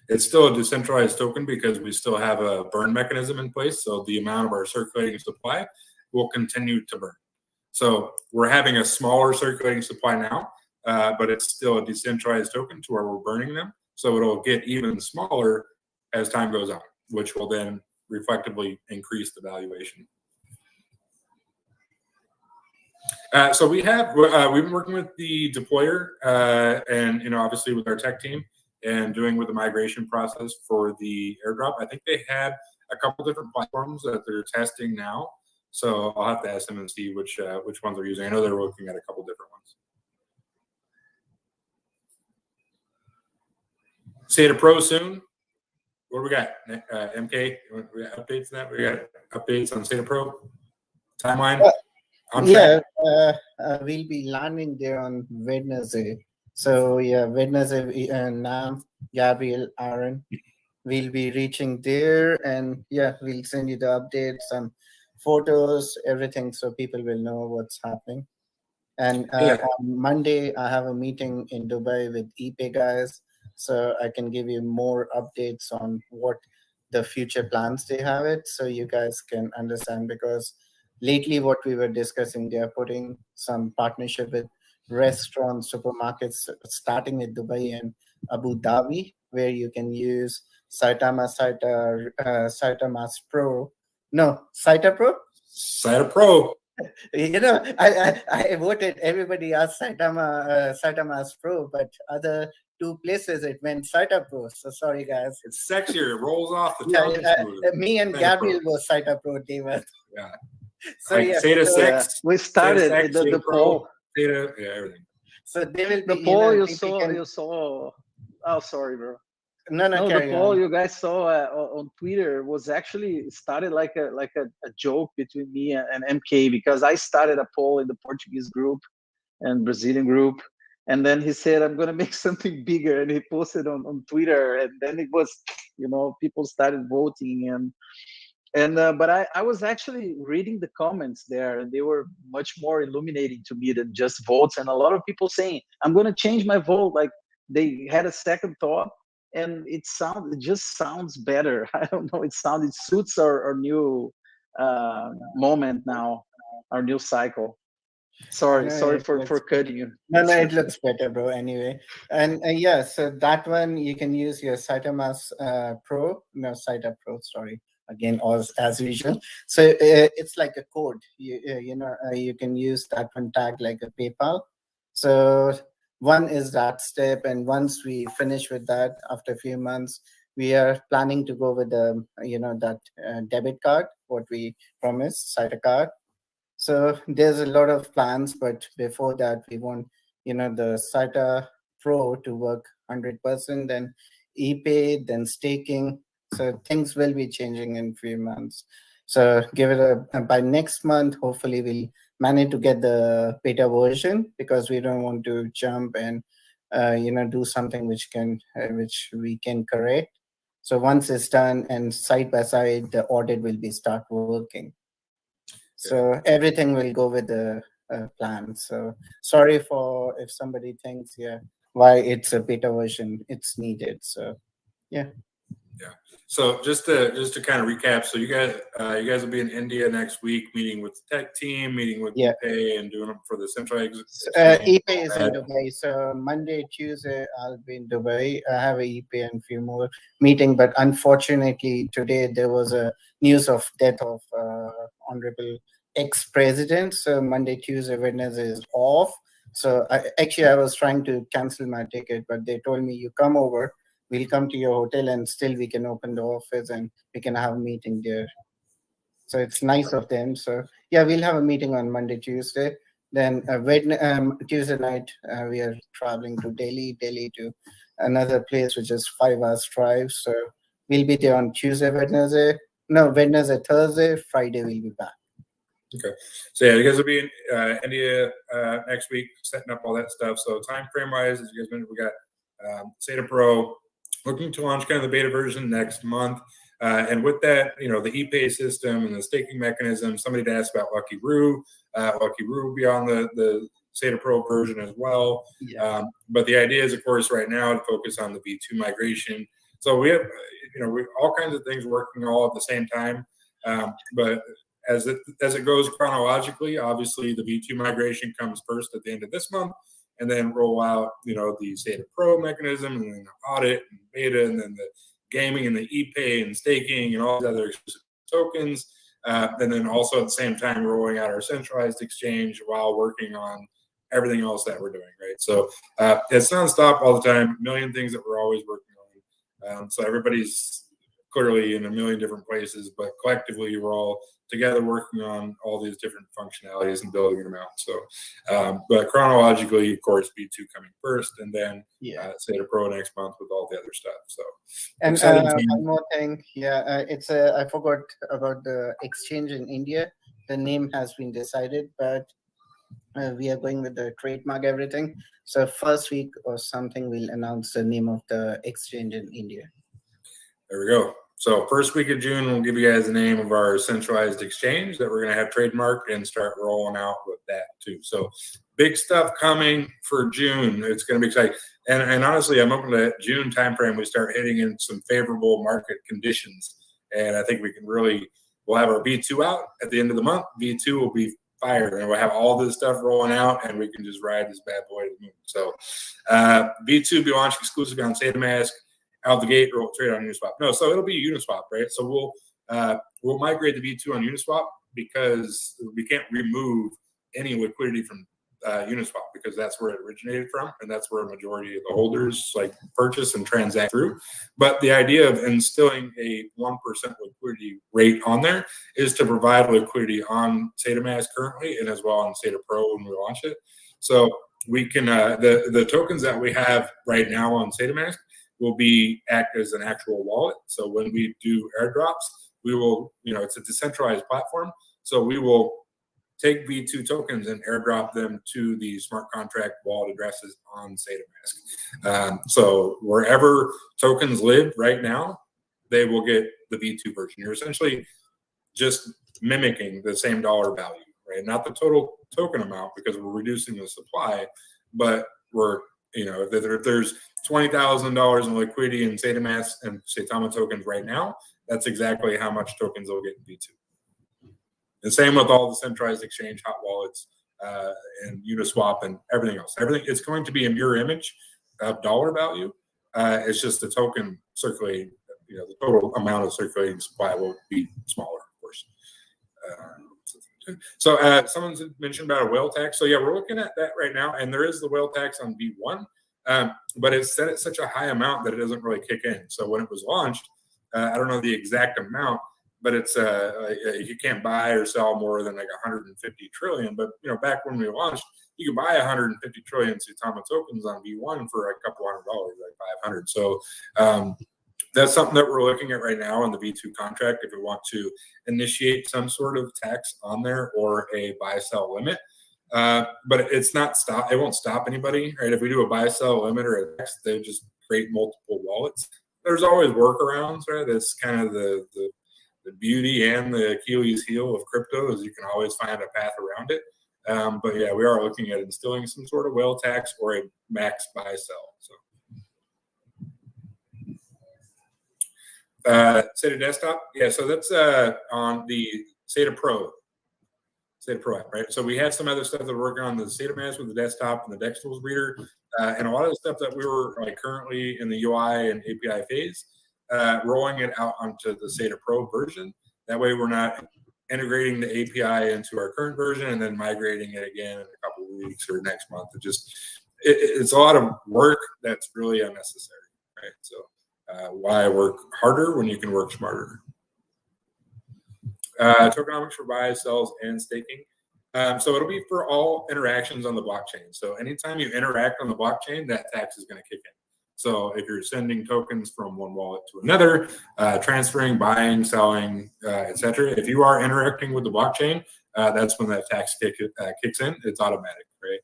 It's still a decentralized token because we still have a burn mechanism in place. So the amount of our circulating supply will continue to burn. So we're having a smaller circulating supply now, but it's still a decentralized token to where we're burning them. So it'll get even smaller as time goes on, which will then reflectively increase the valuation. So we've been working with the deployer and obviously with our tech team and doing with the migration process for the airdrop. I think they had a couple different platforms that they're testing now. So I'll have to ask them and see which ones they're using. I know they're looking at a couple different ones. SATA Pro soon. What do we got? MK, we got updates on that? We got updates on SATA Pro? Timeline? We'll be landing there on Wednesday. So yeah, Wednesday, Nam, Gabriel, Aaron, we'll be reaching there, and yeah, we'll send you the updates and photos, everything, so people will know what's happening. And on Monday, I have a meeting in Dubai with ePay guys, so I can give you more updates on what the future plans they have it, so you guys can understand. Because lately what we were discussing, they are putting some partnership with restaurants, supermarkets, starting with Dubai and Abu Dhabi, where you can use Saitama Pro. No, Saita Pro. Saita Pro. You know, I voted. Everybody asked Saitama's Pro, but other two places it went Saita Pro. So sorry, guys. It's sexier. It rolls off the Yeah, tongue. me and Saita Gabriel Pro. was Saita Pro, David. Yeah. So like yeah, Theta so, 6. We started Theta 6, the Theta Pro, poll. Theta, yeah, everything. so they will The be. poll you can, saw. Oh, sorry, bro. No, No, the carry poll on. you guys saw on Twitter was actually started like a joke between me and MK, because I started a poll in the Portuguese group and Brazilian group, and then he said, I'm gonna make something bigger, and he posted on Twitter, and then it was, people started voting, and but I was actually reading the comments there, and they were much more illuminating to me than just votes, and a lot of people saying, I'm gonna change my vote, like they had a second thought. And it just sounds better. I don't know. It suits our new moment now, our new cycle. Sorry for cutting you. No, it looks better, bro. Anyway, and yeah, so that one you can use your Saitama's Pro, no Saita Pro. Sorry, again, as usual. So it's like a code. You can use that one tag like a PayPal. So one is that step, and once we finish with that, after a few months, we are planning to go with the that debit card, what we promised, Saita card. So there's a lot of plans, but before that, we want the Saita Pro to work 100%, then ePay, then staking. So things will be changing in a few months. So give it by next month. Hopefully, we'll manage to get the beta version, because we don't want to jump and do something which we can correct. So once it's done and side by side, the audit will be start working. So everything will go with the plan. So sorry for if somebody thinks why it's a beta version, it's needed. So yeah. So just to kind of recap, so you guys will be in India next week, meeting with the tech team, meeting with ePay, and doing it for the centralized. ePay is in Dubai. So Monday, Tuesday, I'll be in Dubai. I have a ePay and a few more meeting, but unfortunately today there was a news of death of Honorable ex-president. So Monday, Tuesday, Wednesday is off. So I was trying to cancel my ticket, but they told me, you come over, we'll come to your hotel, and still we can open the office and we can have a meeting there. So it's nice of them. So yeah, we'll have a meeting on Monday, Tuesday. Then Tuesday night, we are traveling to Delhi to another place, which is 5 hours drive. So we'll be there on Tuesday, Wednesday, Thursday, Friday we'll be back. Okay, so yeah, you guys will be in India next week, setting up all that stuff. So time frame wise, as you guys mentioned, we got Saita Pro looking to launch kind of the beta version next month, and with that, the ePay system and the staking mechanism. Somebody asked about Lucky Roo. Lucky Roo will be on the Saita Pro version as well. Yeah. But the idea is, of course, right now to focus on the V2 migration. So we have we all kinds of things working all at the same time, but as it goes chronologically, obviously the V2 migration comes first at the end of this month, and then roll out, the Saita Pro mechanism, and then the audit and beta, and then the gaming and the ePay and staking and all the other tokens, and then also at the same time rolling out our centralized exchange while working on everything else that we're doing, right? So it's nonstop all the time, a million things that we're always working on. So everybody's clearly in a million different places, but collectively we're all together working on all these different functionalities and building them out. So, but chronologically, of course, V2 coming first, and then Saita Pro next month with all the other stuff. So, and one more thing, I forgot about the exchange in India. The name has been decided, but we are going with the trademark, everything. So first week or something, we'll announce the name of the exchange in India. There we go. So first week of June, we'll give you guys the name of our centralized exchange that we're going to have trademarked and start rolling out with that too. So big stuff coming for June. It's going to be exciting. And honestly, I'm hoping that June timeframe we start hitting in some favorable market conditions. And I think we can we'll have our V2 out at the end of the month. V2 will be fire, and we'll have all this stuff rolling out, and we can just ride this bad boy to the moon. So V2 will be launched exclusively on Saitamask out the gate, or we'll trade on Uniswap. No, so it'll be Uniswap, right? So we'll migrate the V2 on Uniswap because we can't remove any liquidity from Uniswap, because that's where it originated from, and that's where a majority of the holders purchase and transact through. But the idea of instilling a 1% liquidity rate on there is to provide liquidity on SataMask currently, and as well on Sata Pro when we launch it. So we can the tokens that we have right now on SataMask will act as an actual wallet. So when we do airdrops, we will, it's a decentralized platform, so we will take V2 tokens and airdrop them to the smart contract wallet addresses on SataMask. So wherever tokens live right now, they will get the V2 version. You're essentially just mimicking the same dollar value, right? Not the total token amount, because we're reducing the supply, but if there's $20,000 in liquidity in SataMask and Saitama tokens right now, that's exactly how much tokens they'll get in V2. The same with all the centralized exchange, hot wallets, and Uniswap and everything else. Everything, it's going to be a mirror image of dollar value. It's just the token circulating, the total amount of circulating supply will be smaller, of course. So someone's mentioned about a whale tax. So yeah, we're looking at that right now, and there is the whale tax on V1, but it's set at such a high amount that it doesn't really kick in. So when it was launched, I don't know the exact amount, but it's you can't buy or sell more than 150 trillion. But back when we launched, you could buy 150 trillion Saitama tokens on V1 for a couple $100, like 500. So that's something that we're looking at right now in the V2 contract, if we want to initiate some sort of tax on there or a buy-sell limit. But it's not it won't stop anybody, right? If we do a buy-sell limit or a tax, they just create multiple wallets. There's always workarounds, right? That's kind of the beauty and the Achilles heel of crypto, is you can always find a path around it. But yeah, we are looking at instilling some sort of whale tax or a max buy-sell. So. Sata Desktop, yeah, so that's on the Sata Pro app, right? So we have some other stuff that we're working on, the SataMask with the desktop and the Dex Tools reader, and a lot of the stuff that we were currently in the UI and API phase, rolling it out onto the Sata Pro version. That way we're not integrating the API into our current version and then migrating it again in a couple of weeks or next month. It's a lot of work that's really unnecessary, right? So why work harder when you can work smarter? Tokenomics for buys, sells, and staking. So it'll be for all interactions on the blockchain. So anytime you interact on the blockchain, that tax is going to kick in. So if you're sending tokens from one wallet to another, transferring, buying, selling, etc., if you are interacting with the blockchain, that's when that tax kicks in. It's automatic, right?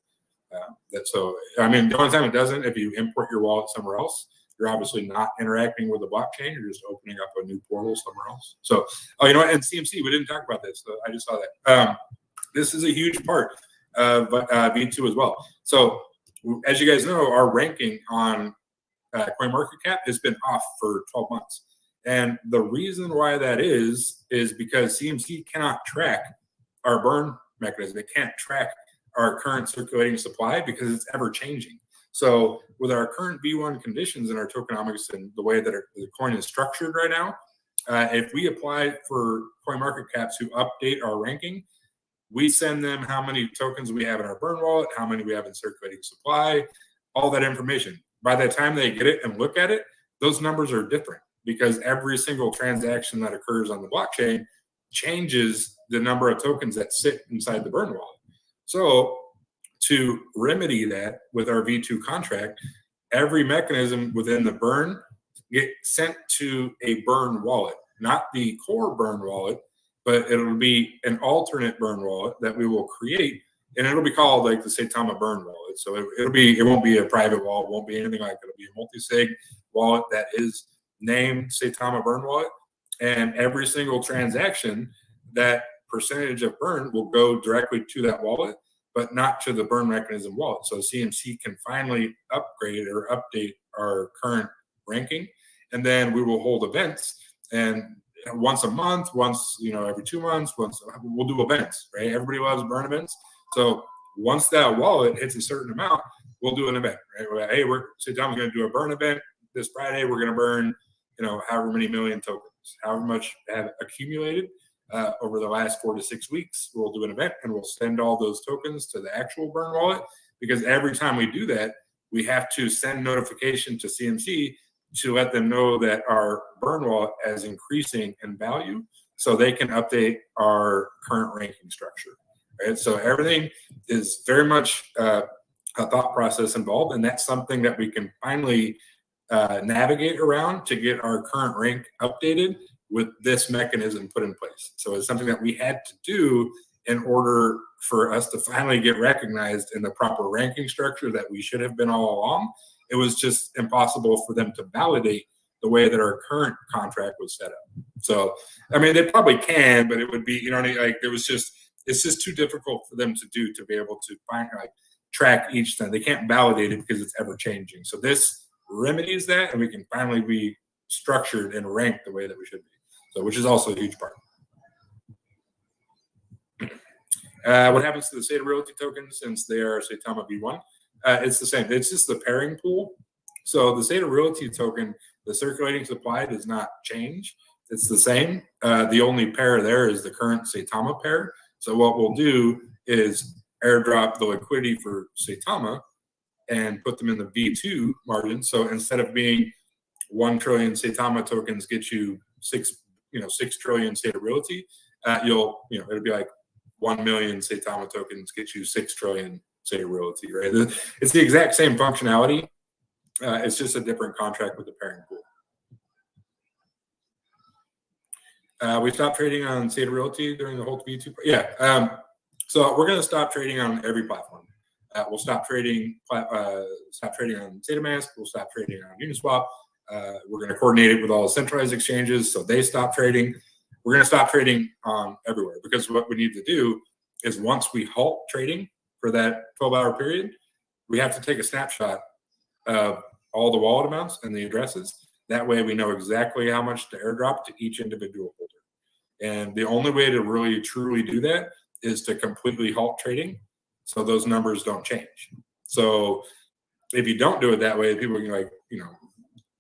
The only time it doesn't, if you import your wallet somewhere else, you're obviously not interacting with the blockchain. You're just opening up a new portal somewhere else. So, you know what? And CMC, we didn't talk about this. So I just saw that. This is a huge part of V2 as well. So as you guys know, our ranking on CoinMarketCap has been off for 12 months. And the reason why that is because CMC cannot track our burn mechanism. It can't track our current circulating supply because it's ever changing. So with our current V1 conditions and our tokenomics and the way that the coin is structured right now, if we apply for CoinMarketCap to update our ranking, we send them how many tokens we have in our burn wallet, how many we have in circulating supply, all that information. By the time they get it and look at it, those numbers are different because every single transaction that occurs on the blockchain changes the number of tokens that sit inside the burn wallet. So to remedy that with our V2 contract, every mechanism within the burn get sent to a burn wallet, not the core burn wallet, but it'll be an alternate burn wallet that we will create, and it'll be called like the Saitama burn wallet. So it won't be a private wallet, won't be anything like that. It'll be a multi-sig wallet that is named Saitama burn wallet, and every single transaction, that percentage of burn will go directly to that wallet, but not to the burn mechanism wallet. So CMC can finally upgrade or update our current ranking, and then we will hold events. And once a month, once, every 2 months, we'll do events, right? Everybody loves burn events. So once that wallet hits a certain amount, we'll do an event, right? Hey, Saitama's going to do a burn event this Friday. We're going to burn, however many million tokens, however much have accumulated over the last 4 to 6 weeks. We'll do an event and we'll send all those tokens to the actual burn wallet, because every time we do that, we have to send notification to CMC to let them know that our burn wallet is increasing in value, so they can update our current ranking structure. Right? So everything is very much a thought process involved, and that's something that we can finally navigate around to get our current rank updated with this mechanism put in place. So it's something that we had to do in order for us to finally get recognized in the proper ranking structure that we should have been all along. It was just impossible for them to validate the way that our current contract was set up. So, I mean, they probably can, but it would be, it's just too difficult for them to do, to be able to track each thing. They can't validate it because it's ever changing. So this remedies that, and we can finally be structured and ranked the way that we should be. So, which is also a huge part. What happens to the Saitama Realty tokens since they are Saitama V1? It's the same. It's just the pairing pool. So the Saitama Realty token, the circulating supply does not change. It's the same. The only pair there is the current Saitama pair. So what we'll do is airdrop the liquidity for Saitama and put them in the V2 margin. So instead of being 1 trillion Saitama tokens get you 6 trillion Saitama Realty, it'll be like 1 million Saitama tokens get you 6 trillion Saitama Realty, right? It's the exact same functionality. It's just a different contract with the pairing pool. We stopped trading on Saitama Realty during the whole V2. Yeah. So we're going to stop trading on every platform. We'll stop trading on Saitamask. We'll stop trading on Uniswap. We're going to coordinate it with all the centralized exchanges so they stop trading. We're going to stop trading everywhere, because what we need to do is, once we halt trading for that 12-hour period, we have to take a snapshot of all the wallet amounts and the addresses. That way we know exactly how much to airdrop to each individual holder. And the only way to really truly do that is to completely halt trading so those numbers don't change. So if you don't do it that way, people can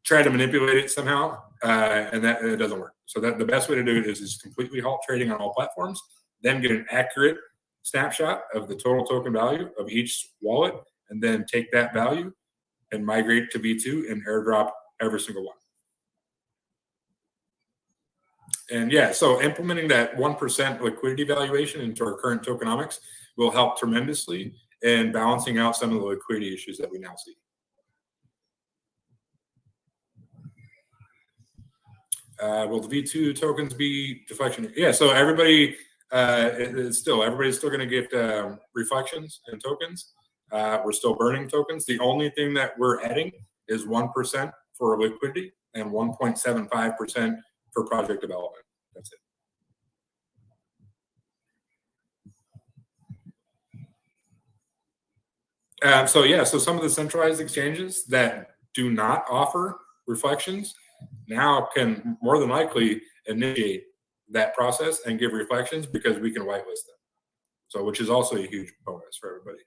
try to manipulate it somehow, and that it doesn't work. So that the best way to do it is completely halt trading on all platforms, then get an accurate snapshot of the total token value of each wallet, and then take that value and migrate to V2 and airdrop every single one. And yeah, so implementing that 1% liquidity valuation into our current tokenomics will help tremendously in balancing out some of the liquidity issues that we now see. Will the V2 tokens be deflection? Yeah, so everybody, everybody's still going to get reflections and tokens. We're still burning tokens. The only thing that we're adding is 1% for liquidity and 1.75% for project development. That's it. So some of the centralized exchanges that do not offer reflections now can more than likely initiate that process and give reflections, because we can whitelist them. So, which is also a huge bonus for everybody.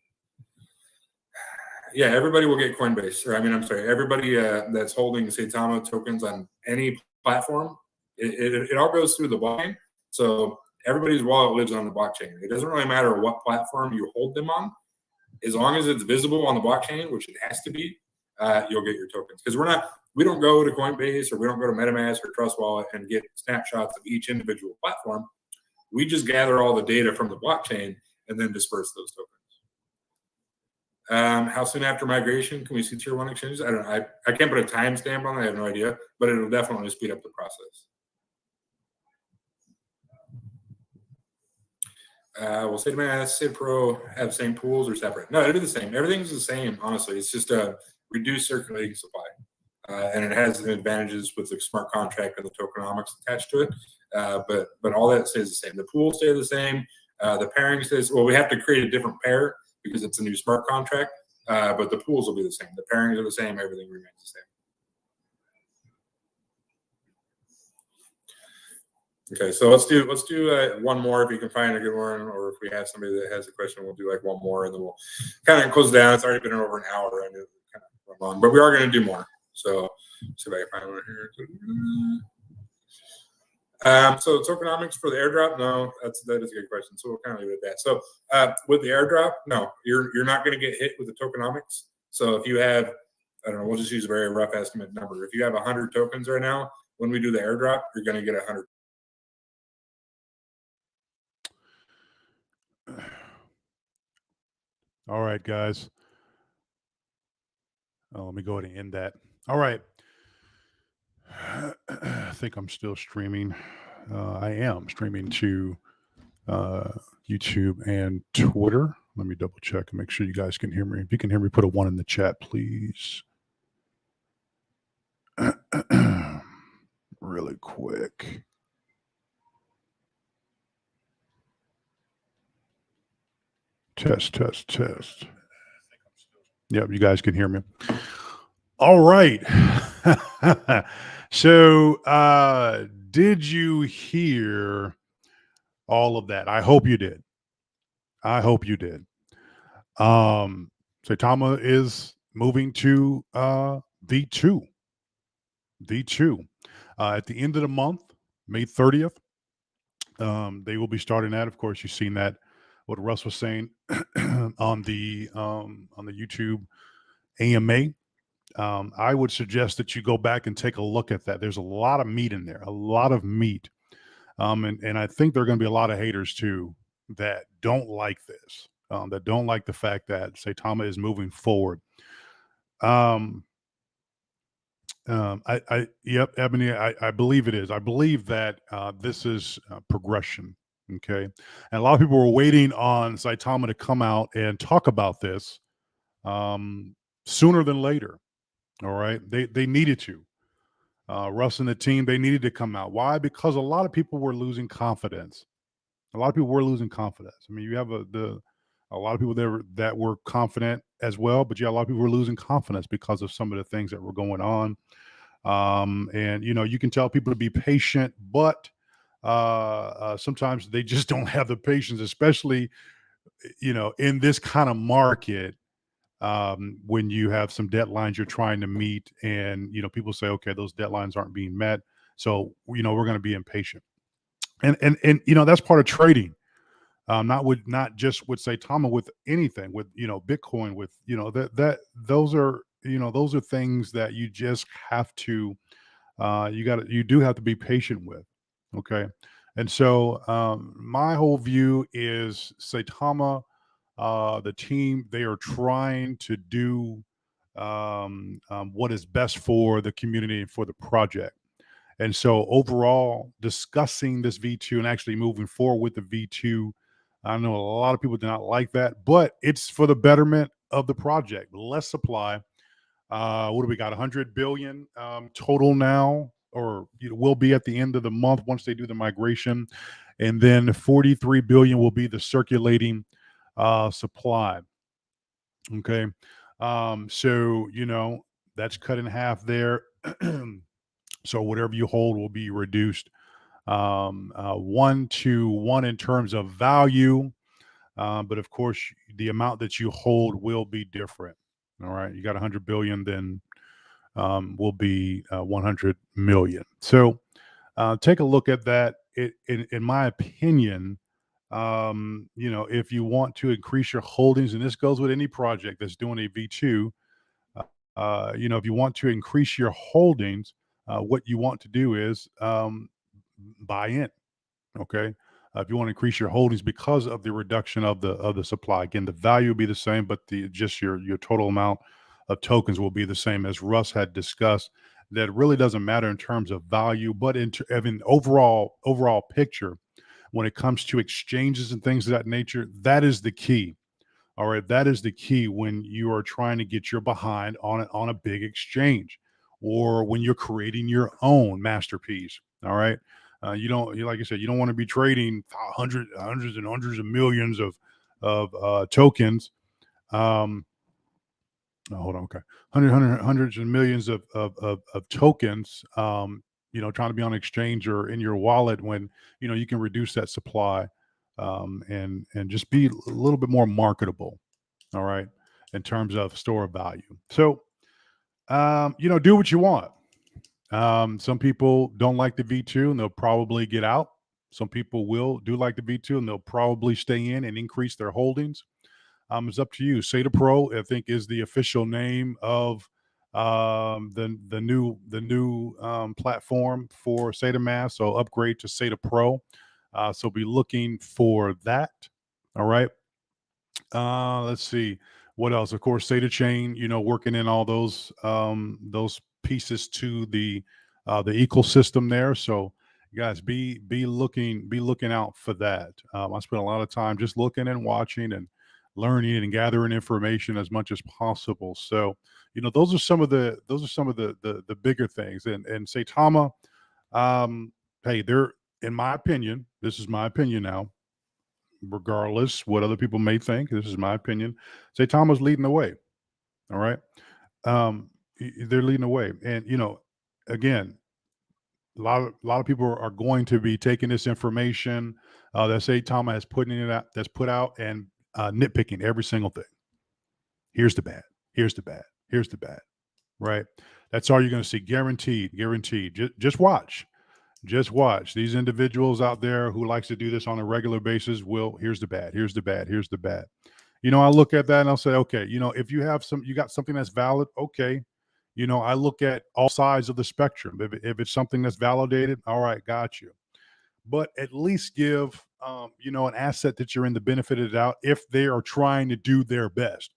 Yeah, everybody will get Coinbase, everybody that's holding Saitama tokens on any platform, it all goes through the blockchain. So everybody's wallet lives on the blockchain. It doesn't really matter what platform you hold them on, as long as it's visible on the blockchain, which it has to be, you'll get your tokens. Because we don't go to Coinbase, or we don't go to MetaMask or Trust Wallet and get snapshots of each individual platform. We just gather all the data from the blockchain and then disperse those tokens. How soon after migration can we see tier 1 exchanges? I don't know. I can't put a timestamp on it. I have no idea, but it'll definitely speed up the process. Will Saitamask, Pro have the same pools or separate? No, it'll be the same. Everything's the same, honestly. It's just a reduced circulating supply. And it has advantages with the smart contract and the tokenomics attached to it. But all that stays the same. The pools stay the same. The pairing stays, well, we have to create a different pair because it's a new smart contract, but the pools will be the same. The pairings are the same. Everything remains the Okay, so let's do one more if you can find a good one, or if we have somebody that has a question, we'll do like one more, and then we'll kind of close down. It's already been over an hour. I know it's kind of long, but we are going to do more. So see if I can find one here. So tokenomics for the airdrop? No, that is a good question. So we'll kind of leave it at that. So with the airdrop, no, you're not going to get hit with the tokenomics. So if you have, I don't know, we'll just use a very rough estimate number. If you have 100 tokens right now, when we do the airdrop, you're going to get 100. All right, guys. Let me go ahead and end that. All right. I think I'm still streaming. I am streaming to YouTube and Twitter. Let me double check and make sure you guys can hear me. If you can hear me, put a 1 in the chat, please. Really quick. Test. Yep, you guys can hear me. All right. So, did you hear all of that? I hope you did. Saitama is moving to V2. At the end of the month, May 30th. They will be starting that. Of course, you've seen that, what Russ was saying on the YouTube AMA. I would suggest that you go back and take a look at that. There's a lot of meat in there, a lot of meat. And I think there are going to be a lot of haters too that don't like this, that don't like the fact that Saitama is moving forward. Yep, Ebony, I believe it is. I believe that this is progression. Okay. And a lot of people were waiting on Saitama to come out and talk about this sooner than later. All right. They needed to. Russ and the team, they needed to come out. Why? Because a lot of people were losing confidence. I mean, you have a lot of people there that were confident as well, but yeah, a lot of people were losing confidence because of some of the things that were going on. And you can tell people to be patient, but sometimes they just don't have the patience, especially in this kind of market. When you have some deadlines you're trying to meet, and people say, okay, those deadlines aren't being met, so we're going to be impatient, and that's part of trading. Not just with Saitama, with anything, with Bitcoin, with those are things that you just have to you do have to be patient with. Okay. And so my whole view is Saitama, the team, they are trying to do what is best for the community and for the project. And so overall, discussing this V2 and actually moving forward with the V2, I know a lot of people do not like that, but it's for the betterment of the project. Less supply. What do we got? 100 billion total now, or will be at the end of the month once they do the migration. And then 43 billion will be the circulating supply. Okay. So, that's cut in half there. So whatever you hold will be reduced 1-to-1 in terms of value. But of course, the amount that you hold will be different. All right. You got 100 billion, then will be 100 million. So take a look at that. In my opinion, if you want to increase your holdings, and this goes with any project that's doing a V2, if you want to increase your holdings, what you want to do is buy in. Okay. If you want to increase your holdings because of the reduction of the supply, again, the value will be the same, but just your total amount of tokens will be the same, as Russ had discussed. That really doesn't matter in terms of value, but in overall picture, when it comes to exchanges and things of that nature, that is the key. All right, that is the key when you are trying to get your behind on a big exchange, or when you're creating your own masterpiece. All right. Like I said, you don't want to be trading hundreds and hundreds of millions of tokens. Hold on, okay, hundreds and millions of tokens trying to be on exchange or in your wallet when, you can reduce that supply, and just be a little bit more marketable. All right. In terms of store value. So, do what you want. Some people don't like the V2 and they'll probably get out. Some people do like the V2 and they'll probably stay in and increase their holdings. It's up to you. Sata Pro, I think, is the official name of the new platform for SataMask. So upgrade to Sata Pro. So be looking for that. All right. Let's see what else. Of course, Sata Chain. Working in all those pieces to the ecosystem there. So guys, be looking out for that. I spent a lot of time just looking and watching and learning and gathering information as much as possible. So, those are some of the bigger things. And Saitama, hey, they're, in my opinion, this is my opinion now, regardless what other people may think, this is my opinion. Saitama's leading the way. All right. They're leading the way. And, again, a lot of people are going to be taking this information that Saitama has put out and nitpicking every single thing. Here's the bad. Here's the bad. Here's the bad. Right. That's all you're going to see. Guaranteed. Just watch. Just watch. These individuals out there who likes to do this on a regular basis here's the bad. Here's the bad. Here's the bad. I look at that and I'll say, okay, if you got something that's valid, okay. I look at all sides of the spectrum. If it's something that's validated, all right, got you. But at least give, an asset that you're in the benefit of the doubt if they are trying to do their best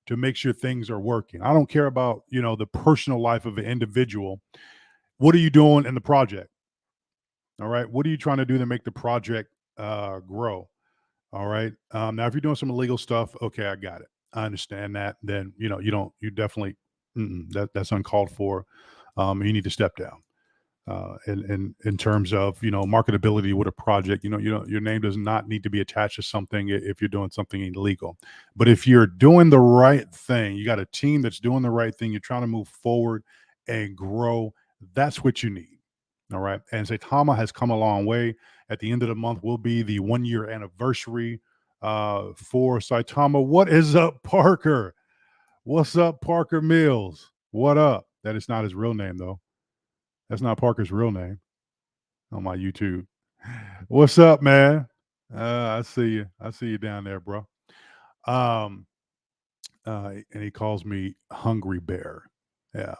to make sure things are working. I don't care about, the personal life of an individual. What are you doing in the project? All right. What are you trying to do to make the project grow? All right. Now, if you're doing some illegal stuff, okay, I got it. I understand that. Then, you definitely, that's uncalled for. You need to step down. In terms of, marketability with a project, your name does not need to be attached to something if you're doing something illegal. But if you're doing the right thing, you got a team that's doing the right thing, you're trying to move forward and grow, that's what you need. All right. And Saitama has come a long way. At the end of the month will be the 1-year anniversary for Saitama. What is up, Parker? What's up, Parker Mills? What up? That is not his real name, though. That's not Parker's real name on my YouTube. What's up, man? I see you. I see you down there, bro. And he calls me Hungry Bear. Yeah.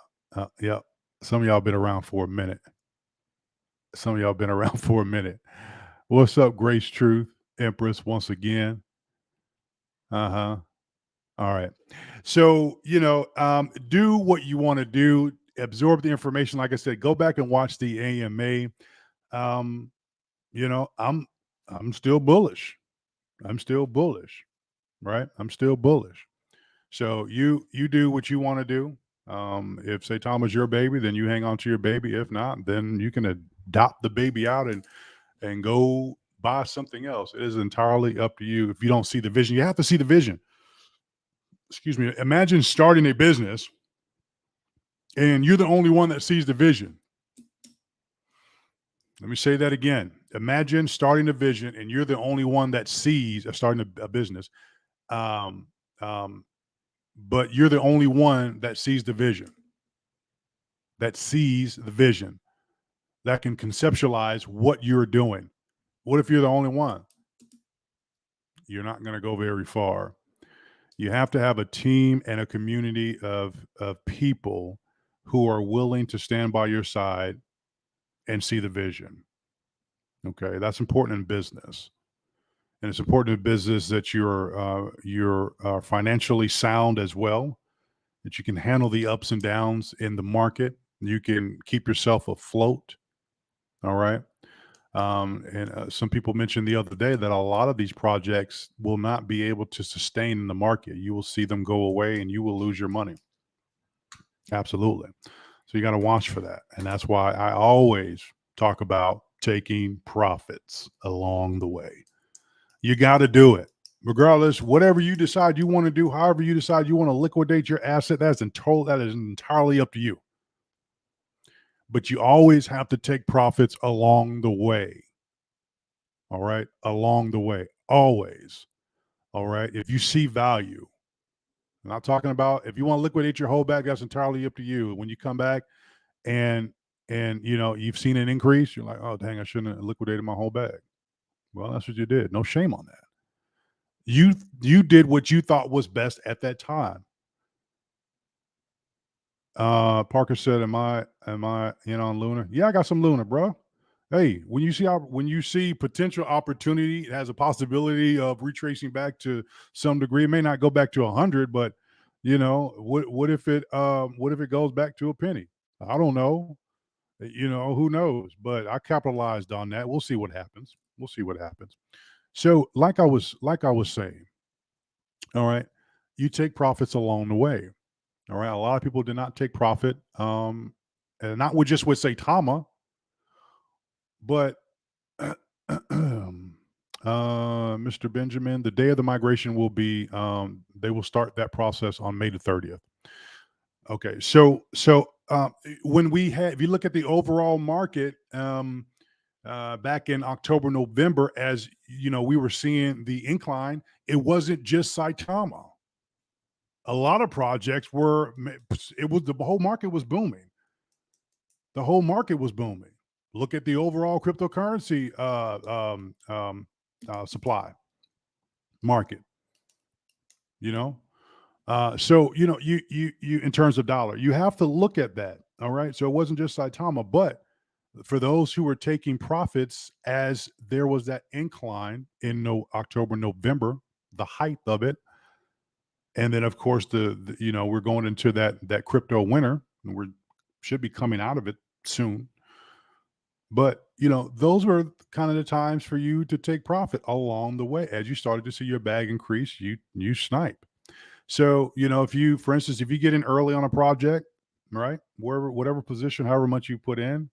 Yep. Some of y'all been around for a minute. What's up, Grace Truth, Empress, once again? All right. So, do what you want to do. Absorb the information. Like I said, go back and watch the AMA. I'm still bullish. Right? I'm still bullish. So you do what you want to do. If Saitama's your baby, then you hang on to your baby. If not, then you can adopt the baby out and go buy something else. It is entirely up to you. If you don't see the vision, you have to see the vision. Excuse me. Imagine starting a business and you're the only one that sees the vision. Let me say that again. Imagine starting a vision and you're the only one that sees starting a business. But you're the only one that sees the vision, that can conceptualize what you're doing. What if you're the only one? You're not going to go very far. You have to have a team and a community of people who are willing to stand by your side and see the vision. Okay, that's important in business. And it's important in business that you're financially sound as well, that you can handle the ups and downs in the market. You can keep yourself afloat. All right. And some people mentioned the other day that a lot of these projects will not be able to sustain in the market. You will see them go away and you will lose your money. Absolutely. So you got to watch for that. And that's why I always talk about taking profits along the way. You got to do it. Regardless, whatever you decide you want to do, however you decide you want to liquidate your asset, that is entirely up to you. but you always have to take profits along the way. All right. Along the way, always. All right. If you see value, I'm not talking about if you want to liquidate your whole bag, that's entirely up to you. When you come back and you've seen an increase, you're like, oh dang, I shouldn't have liquidated my whole bag. Well, that's what you did. No shame on that. You did what you thought was best at that time. Parker said, am I on Luna? Yeah, I got some Luna, bro. Hey, when you see potential opportunity, it has a possibility of retracing back to some degree. It may not go back to 100, but what if it goes back to a penny? I don't know. Who knows? But I capitalized on that. We'll see what happens. So, like I was saying, all right, you take profits along the way. All right, a lot of people did not take profit, and not with Saitama, but Mr. Benjamin, the day of the migration will be, they will start that process on May the 30th. Okay, so when if you look at the overall market, back in October, November, as we were seeing the incline, it wasn't just Saitama. A lot of projects the whole market was booming. The whole market was booming. Look at the overall cryptocurrency supply market. So you in terms of dollar, you have to look at that. All right. So it wasn't just Saitama, but for those who were taking profits as there was that incline in October, November, the height of it. And then, of course, we're going into that crypto winter, and we should be coming out of it soon. But those were kind of the times for you to take profit along the way. As you started to see your bag increase, you snipe. So for instance, if you get in early on a project, right, whatever position, however much you put in,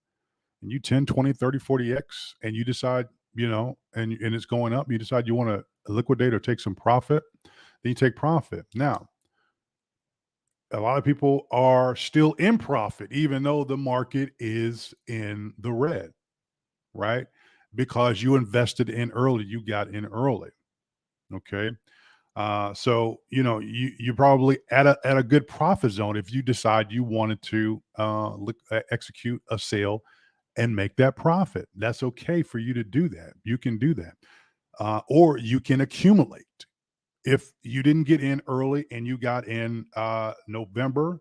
and you 10, 20, 30, 40x, and you decide, and it's going up, you decide you want to liquidate or take some profit, then you take profit. Now, a lot of people are still in profit, even though the market is in the red, right? Because you invested in early, you got in early. Okay. So you're probably at a good profit zone if you decide you wanted to execute a sale and make that profit. That's okay for you to do that. You can do that, or you can accumulate. If you didn't get in early and you got in November,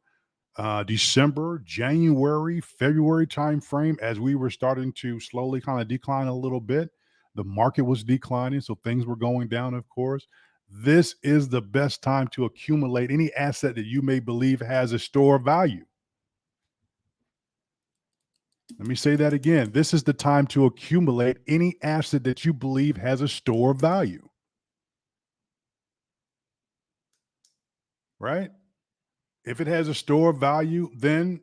December, January, February timeframe, as we were starting to slowly kind of decline a little bit, the market was declining, so things were going down, of course. This is the best time to accumulate any asset that you may believe has a store of value. Let me say that again. This is the time to accumulate any asset that you believe has a store of value. Right? If it has a store of value, then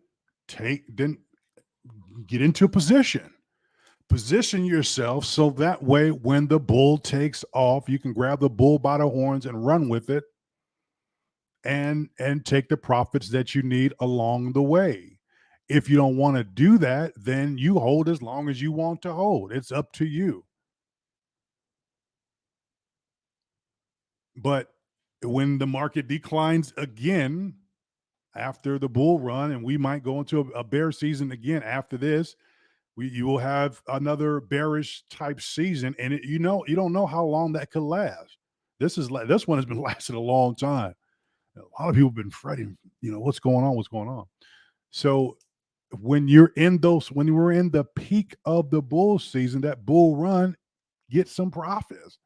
get into a position. Position yourself so that way when the bull takes off, you can grab the bull by the horns and run with it and take the profits that you need along the way. If you don't want to do that, then you hold as long as you want to hold. It's up to you. But when the market declines again after the bull run, and we might go into a bear season again after this, you will have another bearish type season, and you don't know how long that could last. This one has been lasting a long time. A lot of people have been fretting, what's going on. So when you were in the peak of the bull season, that bull run, get some profits.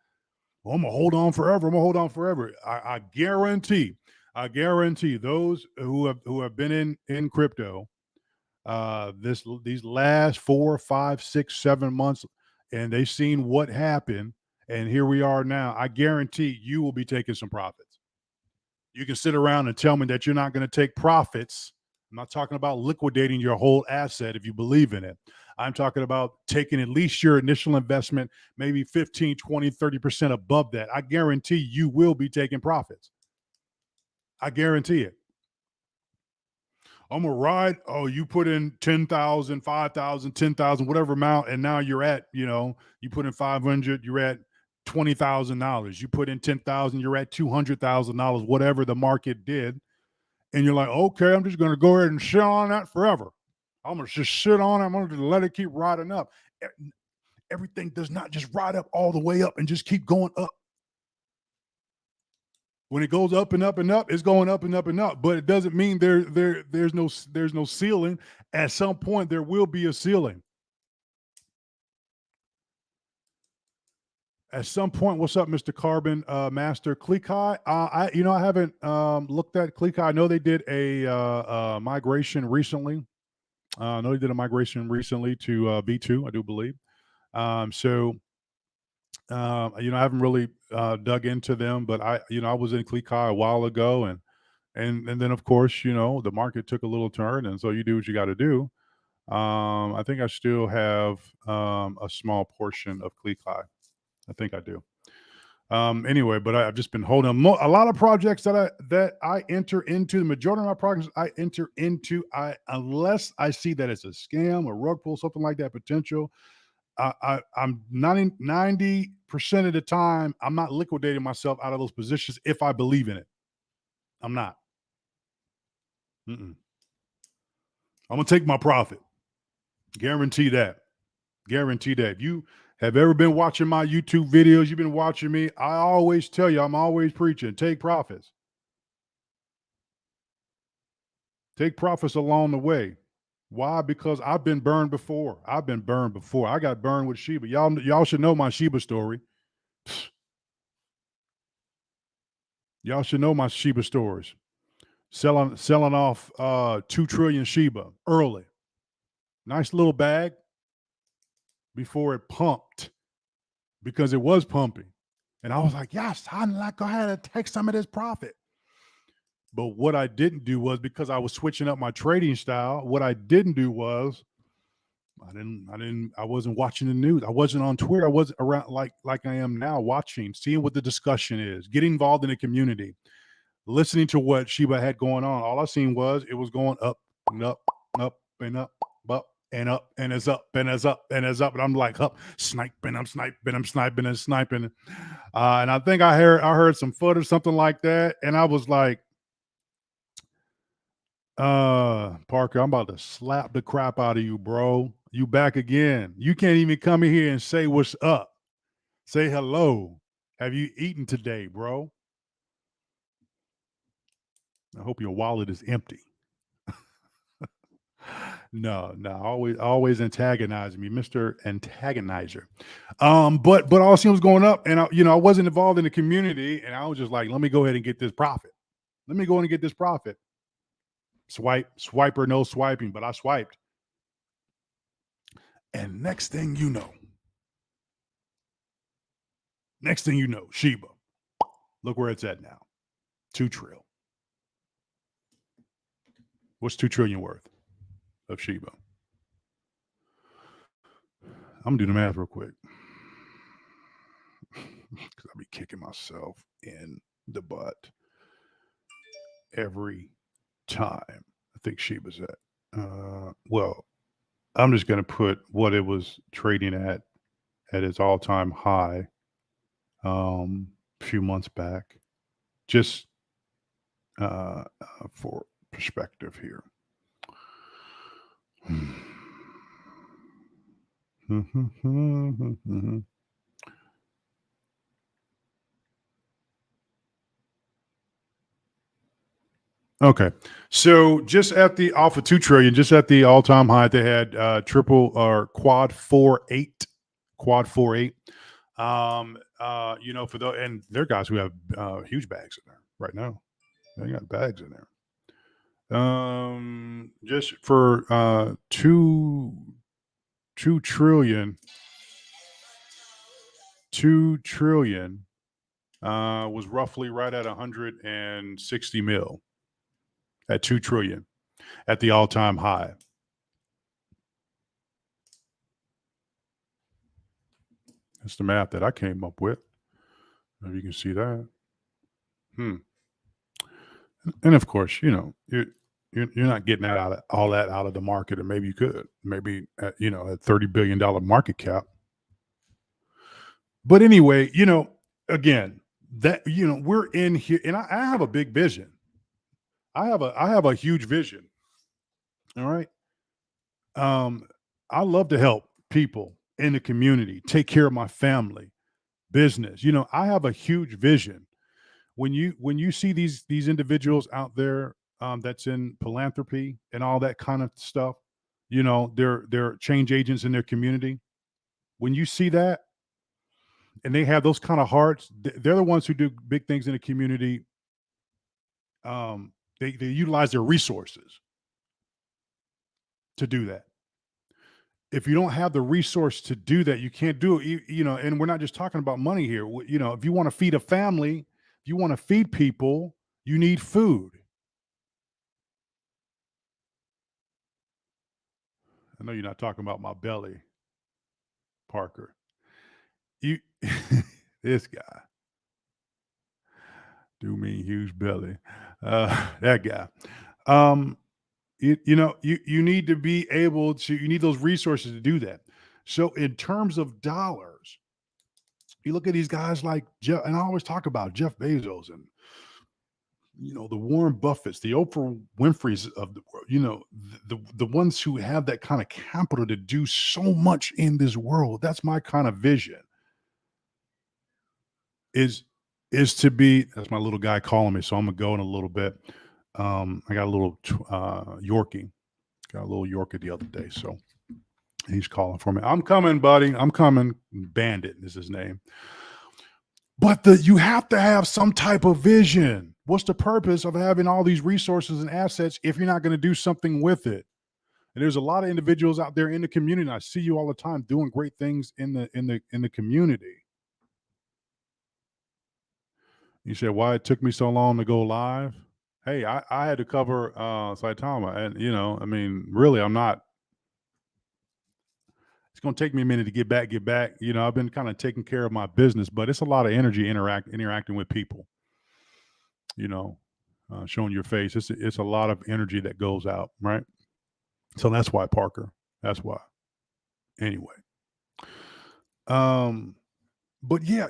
Well, I'm gonna hold on forever. I guarantee those who have been in crypto these last 4, 5, 6, 7 months, and they've seen what happened, and here we are now. I guarantee you will be taking some profits. You can sit around and tell me that you're not going to take profits. I'm not talking about liquidating your whole asset if you believe in it. I'm talking about taking at least your initial investment, maybe 15, 20, 30% above that. I guarantee you will be taking profits. I guarantee it. I'm gonna ride. Oh, you put in 10,000, 5,000, 10,000, whatever amount, and now you're at, you put in 500, you're at $20,000. You put in 10,000, you're at $200,000, whatever the market did, and you're like, okay, I'm just gonna go ahead and sit on that forever. I'm gonna just sit on it. I'm gonna let it keep riding up. Everything does not just ride up all the way up and just keep going up. When it goes up and up and up, it's going up and up and up. But it doesn't mean there's no ceiling. At some point, there will be a ceiling. At some point, what's up, Mr. Carbon Master Klekai? I haven't looked at Klekai. I know they did a migration recently. I know they did a migration recently to V2, I do believe. I haven't really dug into them, but I was in Klekai a while ago, and then of course, the market took a little turn, and so you do what you got to do. I think I still have a small portion of Klekai. I think I do. Anyway, but I've just been holding a lot of projects that I enter into. The majority of my projects I enter into, unless I see that it's a scam, a rug pull, something like that potential. I'm 90% of the time, I'm not liquidating myself out of those positions if I believe in it. I'm not. I'm going to take my profit. Guarantee that. Guarantee that. If you have ever been watching my YouTube videos, you've been watching me, I always tell you, I'm always preaching, take profits. Take profits along the way. Why? Because I've been burned before. I got burned with Shiba. Y'all should know my Shiba story. Y'all should know my Shiba stories. Selling off 2 trillion Shiba early. Nice little bag before it pumped, because it was pumping. And I was like, yes, I'd like go ahead and take some of this profit. But what I didn't do was, because I was switching up my trading style, what I didn't do was I wasn't watching the news. I wasn't on Twitter. I wasn't around like I am now, watching, seeing what the discussion is, getting involved in the community, listening to what Shiba had going on. All I seen was it was going up and up, up and up, up and up, and it's up and it's up and it's up. And I'm like, I'm sniping. And I think I heard some FUD or something like that. And I was like, Parker, I'm about to slap the crap out of you, bro. You back again. You can't even come in here and say what's up. Say hello. Have you eaten today, bro? I hope your wallet is empty. No, always antagonizing me, Mr. Antagonizer. But all I seen was going up, and I wasn't involved in the community, and I was just like, let me go ahead and get this profit. Swipe or no swiping, but I swiped. And next thing you know, Shiba, look where it's at now. 2 trillion. What's 2 trillion worth of Shiba? I'm gonna do the math real quick, because I'll be kicking myself in the butt every time I think Shiba's at. Well, I'm just going to put what it was trading at its all-time high a few months back, just for perspective here. Okay, so just at the off of 2 trillion, just at the all-time high, they had triple or quad 4.8. For those, and there are guys who have huge bags in there right now. They got bags in there. Just for 2 trillion. 2 trillion was roughly right at 160 mil. At 2 trillion at the all-time high. That's the math that I came up with. If you can see that. And of course, you're not getting that all that out of the market, or maybe you could, maybe at, at $30 billion market cap. But anyway, again, that we're in here, and I have a big vision. I have a huge vision. All right. I love to help people in the community, take care of my family, business. I have a huge vision. When you see these individuals out there that's in philanthropy and all that kind of stuff, they're change agents in their community. When you see that, and they have those kind of hearts, they're the ones who do big things in the community. They utilize their resources to do that. If you don't have the resource to do that, you can't do it. And we're not just talking about money here. If you want to feed a family, if you want to feed people, you need food. I know you're not talking about my belly, Parker. This guy, do mean huge belly. That guy. You need to be able to. You need those resources to do that. So, in terms of dollars, you look at these guys like Jeff, and I always talk about Jeff Bezos and the Warren Buffetts, the Oprah Winfreys of the world, the ones who have that kind of capital to do so much in this world. That's my kind of vision. Is to be. That's my little guy calling me, so I'm gonna go in a little bit. I got a little Yorkie. Got a little Yorkie the other day, so he's calling for me. I'm coming, buddy. I'm coming. Bandit is his name. But you have to have some type of vision. What's the purpose of having all these resources and assets if you're not going to do something with it? And there's a lot of individuals out there in the community. And I see you all the time doing great things in the community. You said, why it took me so long to go live? Hey, I had to cover Saitama, and really, I'm not. It's going to take me a minute to get back. I've been kind of taking care of my business, but it's a lot of energy interacting with people. Showing your face. It's a lot of energy that goes out, right? So that's why, Parker. That's why. Anyway. But yeah,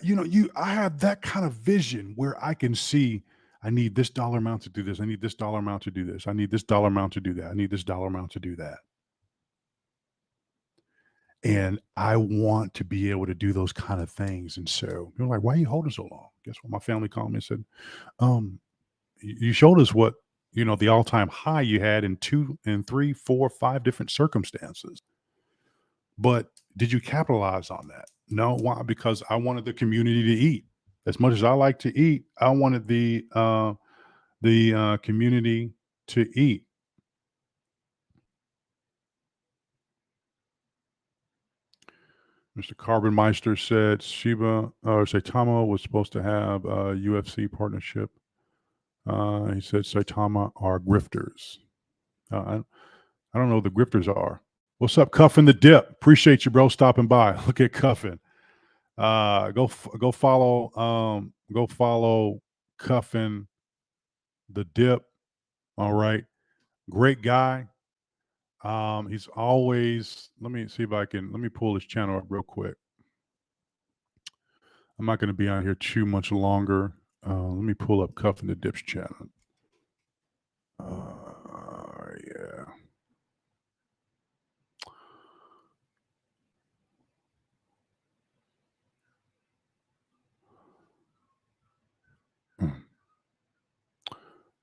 I have that kind of vision where I can see I need this dollar amount to do this. I need this dollar amount to do this. I need this dollar amount to do that. I need this dollar amount to do that. And I want to be able to do those kind of things. And so you're like, why are you holding so long? Guess what? My family called me and said, you showed us what, the all-time high you had in 2 and 3, 4, 5 different circumstances. But did you capitalize on that? No. Why? Because I wanted the community to eat. As much as I like to eat, I wanted the community to eat. Mr. Carbonmeister said Saitama was supposed to have a UFC partnership. He said Saitama are grifters. I don't know who the grifters are. What's up, Cuffin the Dip? Appreciate you, bro, stopping by. Look at Cuffin. Go follow Cuffin the Dip. All right, great guy. He's always. Let me pull his channel up real quick. I'm not going to be on here too much longer. Let me pull up Cuffin the Dip's channel. Yeah.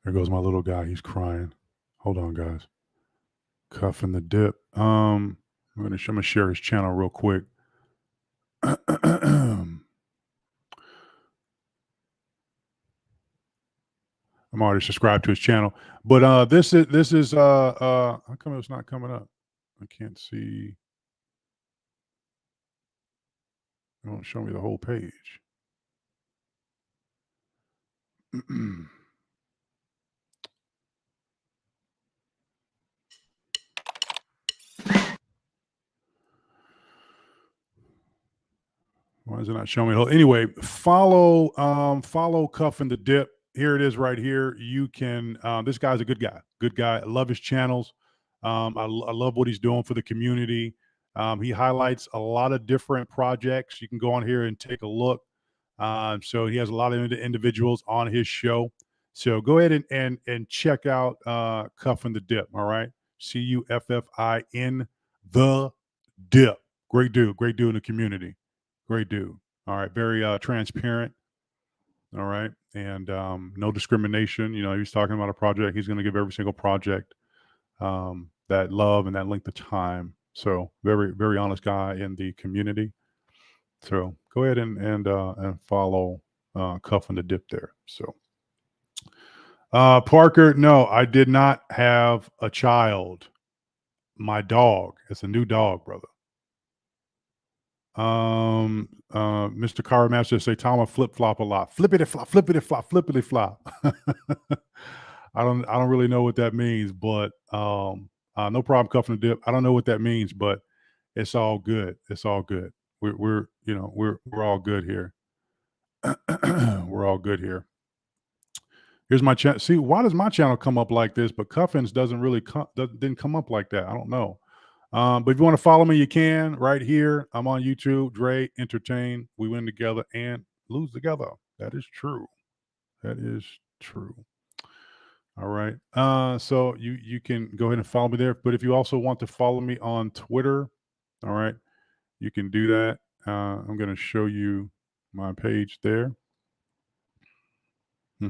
There goes my little guy. He's crying. Hold on, guys. Cuffin the Dip. I'm gonna share his channel real quick. I'm already subscribed to his channel, but this is how come it's not coming up? I can't see. It won't show me the whole page. Why is it not showing me? Anyway, follow Cuffin the Dip. here it is right here. You can, this guy's a good guy. I love his channels. I love what he's doing for the community. He highlights a lot of different projects. You can go on here and take a look. So he has a lot of individuals on his show. So go ahead and check out Cuffin the Dip. All right. CUFFIN the Dip. Great dude in the community. Great dude. All right. Very transparent. All right. And no discrimination. You know, he's talking about a project. He's going to give every single project that love and that length of time. So very, very honest guy in the community. So go ahead and follow Cuffin the Dip there. So Parker, no, I did not have a child. My dog. It's a new dog, brother. Mr. Car Master Saitama flip flop a lot. Flippity flop, flippity flop, flippity flop. I don't really know what that means, but no problem, Cuffin the Dip. I don't know what that means, but it's all good. It's all good. We're all good here. We're all good here. Here's my channel. See, why does my channel come up like this, but Cuffin's didn't come up like that? I don't know. But if you want to follow me, you can right here. I'm on YouTube. Dre Entertain. We win together and lose together. That is true. That is true. All right. So you can go ahead and follow me there. But if you also want to follow me on Twitter, all right, you can do that. I'm going to show you my page there. Oh,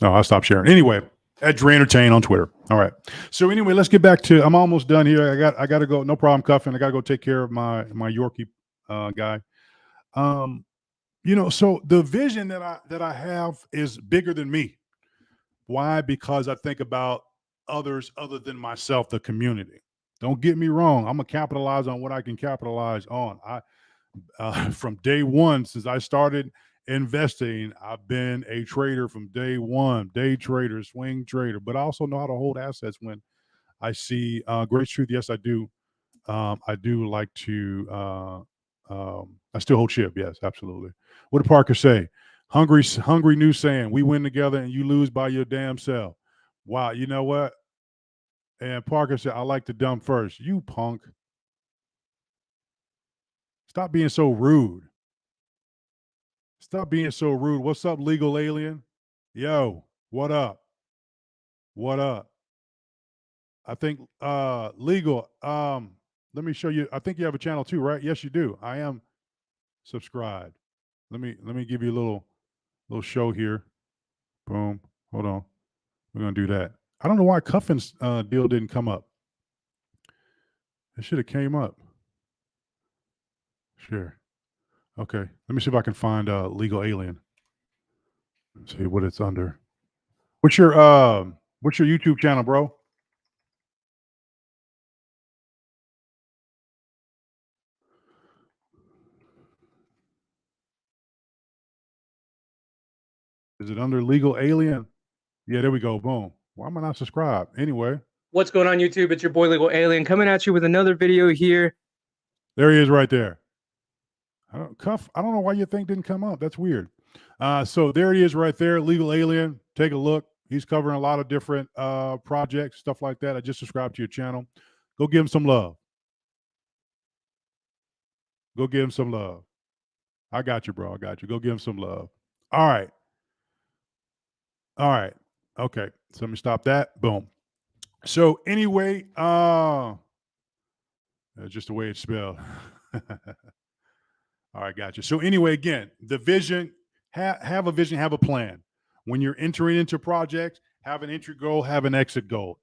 I'll stop sharing. Anyway, at Dre Entertain on Twitter. All right. So anyway, let's get back to. I'm almost done here. I got to go. No problem, Cuffin. I got to go take care of my Yorkie guy. You know, so the vision that I have is bigger than me. Why? Because I think about others other than myself, the community. Don't get me wrong. I'm gonna capitalize on what I can capitalize on. From day one, since I started investing, I've been a trader from day one, day trader, swing trader, but I also know how to hold assets when I see great truth. Yes, I do. I do like to, I still hold ship. Yes, absolutely. What did Parker say? Hungry new saying, we win together and you lose by your damn self. Wow. You know what? And Parker said, I like to dump first. You punk. Stop being so rude. Stop being so rude. What's up, legal alien? Yo, what up? What up? I think legal. Let me show you. I think you have a channel too, right? Yes, you do. I am subscribed. Let me give you a little show here. Boom. Hold on. We're gonna do that. I don't know why Cuffin's deal didn't come up. It should have came up. Sure. Okay. Let me see if I can find legal alien. Let's see what it's under. What's your YouTube channel, bro? Is it under legal alien? Yeah, there we go. Boom. Why am I not subscribed? Anyway. What's going on, YouTube? It's your boy Legal Alien coming at you with another video here. There he is right there. I don't know why your thing didn't come up. That's weird. So there he is right there, Legal Alien. Take a look. He's covering a lot of different projects, stuff like that. I just subscribed to your channel. Go give him some love. Go give him some love. I got you, bro. I got you. Go give him some love. All right. All right. Okay. So let me stop that. Boom. So anyway, that's just the way it's spelled. All right, gotcha. So anyway, again, the vision, have a vision, have a plan. When you're entering into projects, have an entry goal, have an exit goal.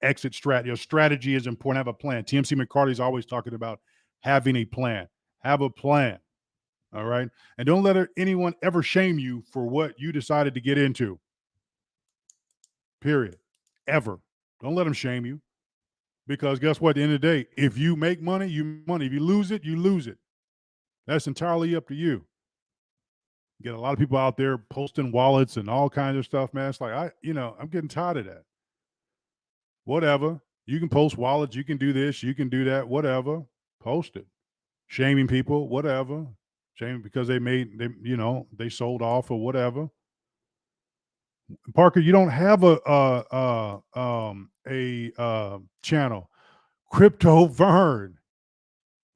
Exit strategy. Your strategy is important. Have a plan. TMC McCarty's always talking about having a plan. Have a plan. All right. And don't let anyone ever shame you for what you decided to get into. Period. Ever. Don't let them shame you. Because guess what? At the end of the day, if you make money, you make money. If you lose it, you lose it. That's entirely up to you. You get a lot of people out there posting wallets and all kinds of stuff, man. It's like, I'm getting tired of that. Whatever. You can post wallets. You can do this. You can do that. Whatever. Post it. Shaming people. Whatever. Shaming because they sold off or whatever. Parker, you don't have a channel. Crypto Vern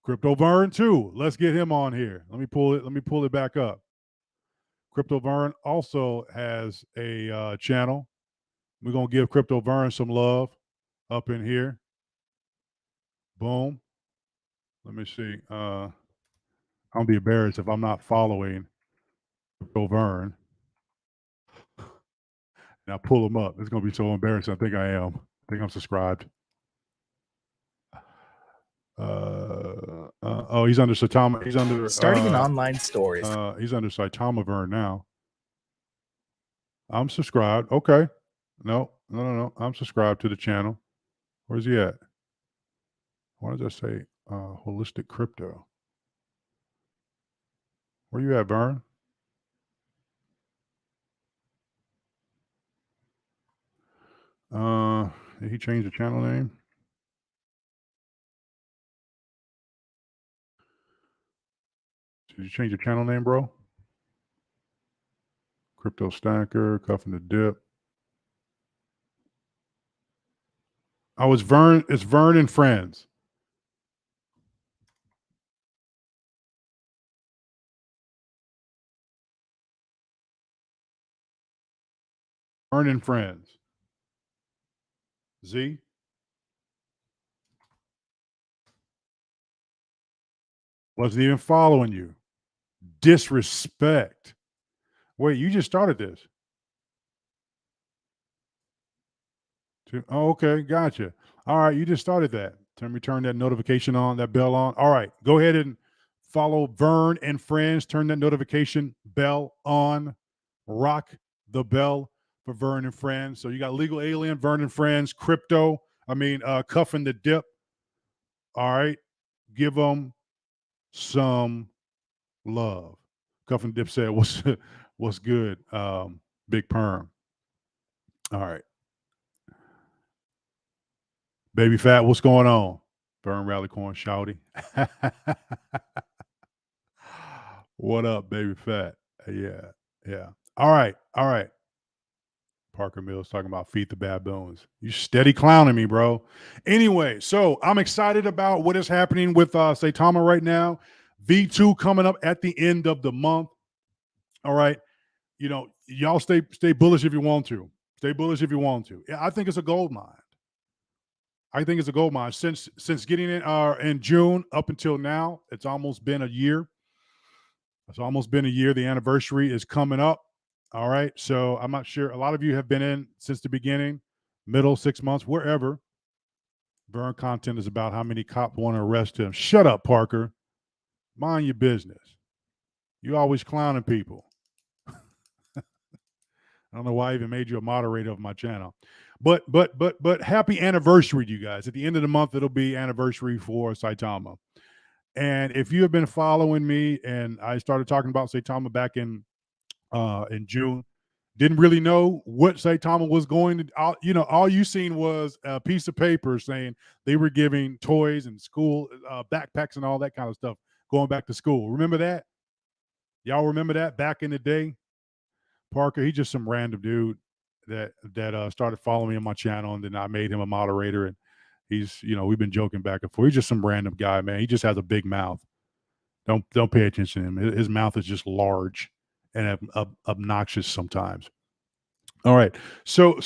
2. Let's get him on here. Let me pull it back up. Crypto Vern also has a channel. We're gonna give Crypto Vern some love up in here. Boom. Let me see. I'll be embarrassed if I'm not following Crypto Vern. And I pull him up. It's gonna be so embarrassing. I think I am. I think I'm subscribed. Oh, he's under Saitama. He's under Starting an online store is he's under Saitama Vern now. I'm subscribed. Okay. No. I'm subscribed to the channel. Where's he at? What does that say? Holistic crypto. Where you at, Vern? Did he change the channel name? Did you change your channel name, bro? Crypto Stacker, Cuffing the Dip. Oh, it's Vern. It's Vern and Friends. Vern and Friends. Z. Wasn't even following you. Disrespect. Wait, you just started this. Oh, okay, gotcha. All right, you just started that. Turn that notification on, that bell on. All right, go ahead and follow Vern and Friends. Turn that notification bell on. Rock the bell for Vern and Friends. So you got Legal Alien, Vern and Friends, Cuffing the Dip. All right, give them some love. Cuffing the Dip said, "What's good, Big Perm?" All right. Baby Fat, what's going on? Burn Rallycorn Shouty. What up, Baby Fat? Yeah. All right. Parker Mills talking about Feed the Baboons. You steady clowning me, bro. Anyway, so I'm excited about what is happening with Saitama right now. V2 coming up at the end of the month. All right. Y'all stay bullish if you want to. Stay bullish if you want to. Yeah, I think it's a gold mine. Since getting it in June up until now. It's almost been a year. The anniversary is coming up. All right. So I'm not sure. A lot of you have been in since the beginning, middle, 6 months, wherever. Vern content is about how many cops want to arrest him. Shut up, Parker. Mind your business. You always clowning people. I don't know why I even made you a moderator of my channel. But happy anniversary, you guys. At the end of the month, it'll be anniversary for Saitama. And if you have been following me, and I started talking about Saitama back in June, didn't really know what Saitama was going to, all you seen was a piece of paper saying they were giving toys and school backpacks and all that kind of stuff going back to school. Remember that? Y'all remember that back in the day? Parker, he's just some random dude that started following me on my channel, and then I made him a moderator, and he's, we've been joking back and forth. He's just some random guy, man. He just has a big mouth. Don't pay attention to him. His mouth is just large and obnoxious sometimes. All right. So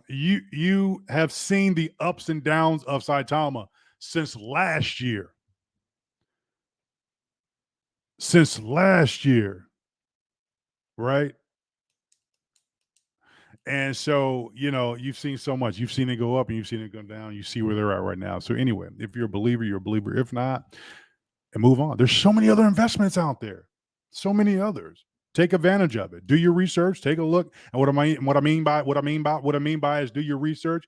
you have seen the ups and downs of Saitama since last year. Right? And so, you've seen so much. You've seen it go up and you've seen it go down. You see where they're at right now. So anyway, if you're a believer, you're a believer. If not, and move on. There's so many other investments out there. So many others. Take advantage of it. Do your research. Take a look. And what I mean by is do your research.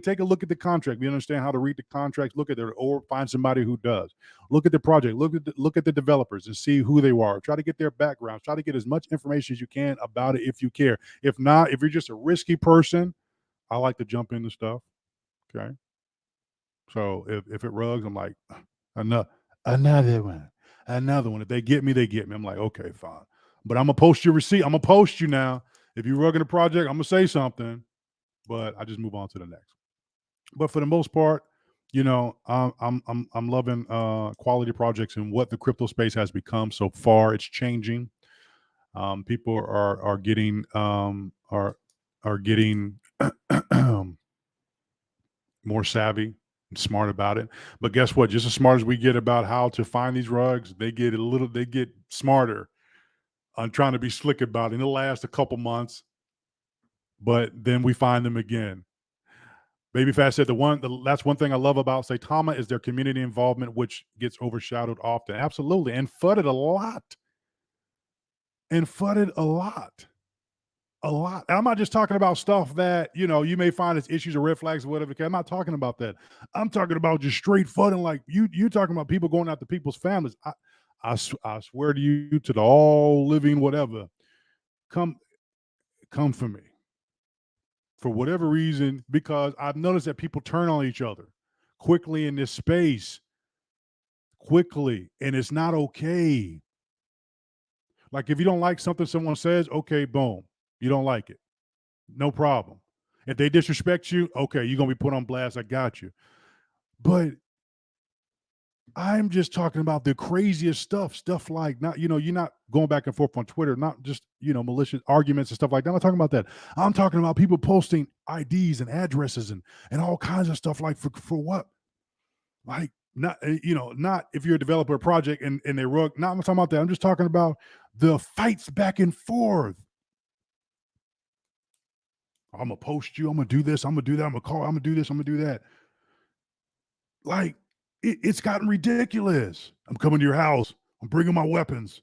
Take a look at the contract. You understand how to read the contracts. Look at it, or find somebody who does. Look at the project. Look at the developers and see who they are. Try to get their backgrounds. Try to get as much information as you can about it if you care. If not, if you're just a risky person, I like to jump into stuff. Okay. So if it rugs, I'm like, another one. If they get me, they get me. I'm like, okay, fine. But I'm gonna post your receipt. I'm gonna post you now. If you rugging a project, I'm gonna say something. But I just move on to the next. But for the most part, I'm loving quality projects and what the crypto space has become so far. It's changing. People are getting are getting more savvy and smart about it. But guess what? Just as smart as we get about how to find these rugs, they get smarter on trying to be slick about it. And it'll last a couple months, but then we find them again. Baby Fat said that's one thing I love about Saitama is their community involvement, which gets overshadowed often. Absolutely. And fudded a lot. A lot. And I'm not just talking about stuff that, you may find as issues or red flags or whatever. I'm not talking about that. I'm talking about just straight fudding. Like you talking about people going after people's families. I swear to you, to the all living whatever, come for me. For whatever reason, because I've noticed that people turn on each other quickly in this space. Quickly. And it's not okay. Like if you don't like something someone says, okay, boom. You don't like it. No problem. If they disrespect you, okay, you're going to be put on blast. I got you. But I'm just talking about the craziest stuff like not, you're not going back and forth on Twitter, not just, malicious arguments and stuff like that. I'm not talking about that. I'm talking about people posting IDs and addresses and all kinds of stuff like for what? Like not, not if you're a developer of a project and they rug. Not I'm talking about that. I'm just talking about the fights back and forth. I'm going to post you. I'm going to do this. I'm going to do that. I'm going to call. I'm going to do this. I'm going to do that. Like, it's gotten ridiculous. I'm coming to your house. I'm bringing my weapons.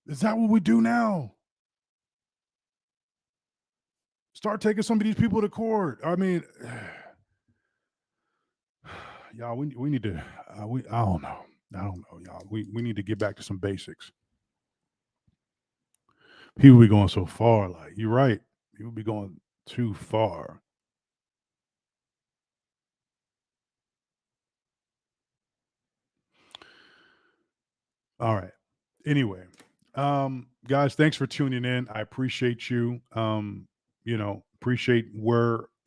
Is that what we do now? Start taking some of these people to court. I mean, y'all, we need to, I don't know. Y'all. We need to get back to some basics. People be going so far. Like, you're right. People be going too far. All right. Anyway, guys, thanks for tuning in. I appreciate you. Appreciate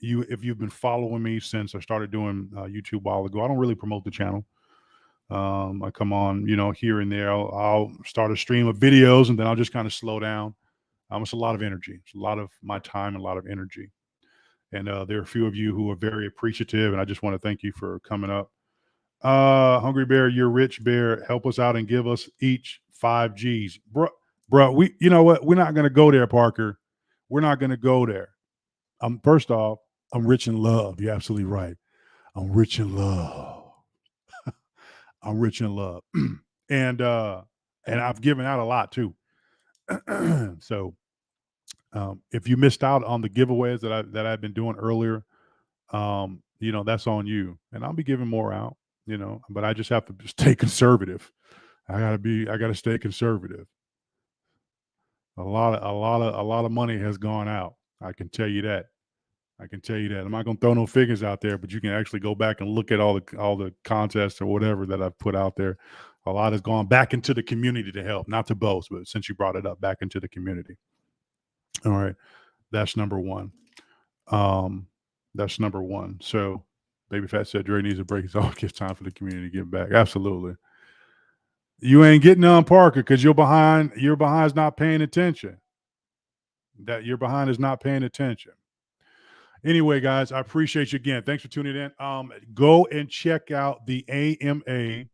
if you've been following me since I started doing YouTube a while ago. I don't really promote the channel. I come on, here and there. I'll start a stream of videos and then I'll just kind of slow down. It's a lot of energy. It's a lot of my time and a lot of energy. And there are a few of you who are very appreciative, and I just want to thank you for coming up. Hungry Bear, you're rich bear. Help us out and give us each 5 G's. Bro, you know what? We're not going to go there, Parker. We're not going to go there. First off, I'm rich in love. You're absolutely right. I'm rich in love. I'm rich in love. And I've given out a lot too. So if you missed out on the giveaways that I've been doing earlier, that's on you. And I'll be giving more out, but I just have to stay conservative. I gotta stay conservative. A lot of money has gone out. I can tell you that. I'm not gonna throw no figures out there, but you can actually go back and look at all the contests or whatever that I've put out there. A lot has gone back into the community to help, not to boast, but since you brought it up, back into the community. All right, that's number one. So, Baby Fat said Dre needs a break. It's always time for the community to give back. Absolutely. You ain't getting on Parker because you're behind. You're behind is not paying attention. That you're behind is not paying attention. Anyway, guys, I appreciate you again. Thanks for tuning in. Go and check out the AMA.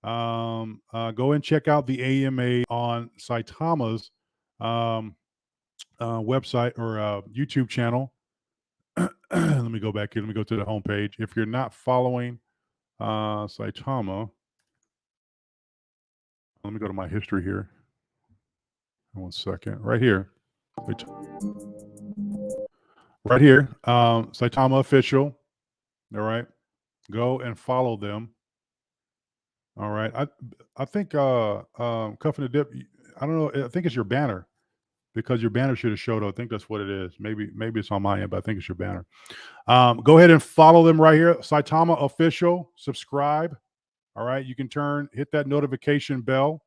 Go and check out the AMA on Saitama's website or YouTube channel. Let me go back here. Let me go to the homepage. If you're not following Saitama, let me go to my history here. 1 second. Right here. Right here. Saitama Official. All right. Go and follow them. All right. I think Cuffing the Dip, I don't know. I think it's your banner. because your banner should have showed up. I think that's what it is. Maybe it's on my end, but I think it's your banner. Go ahead and follow them right here. Saitama Official. Subscribe. All right. You can hit that notification bell.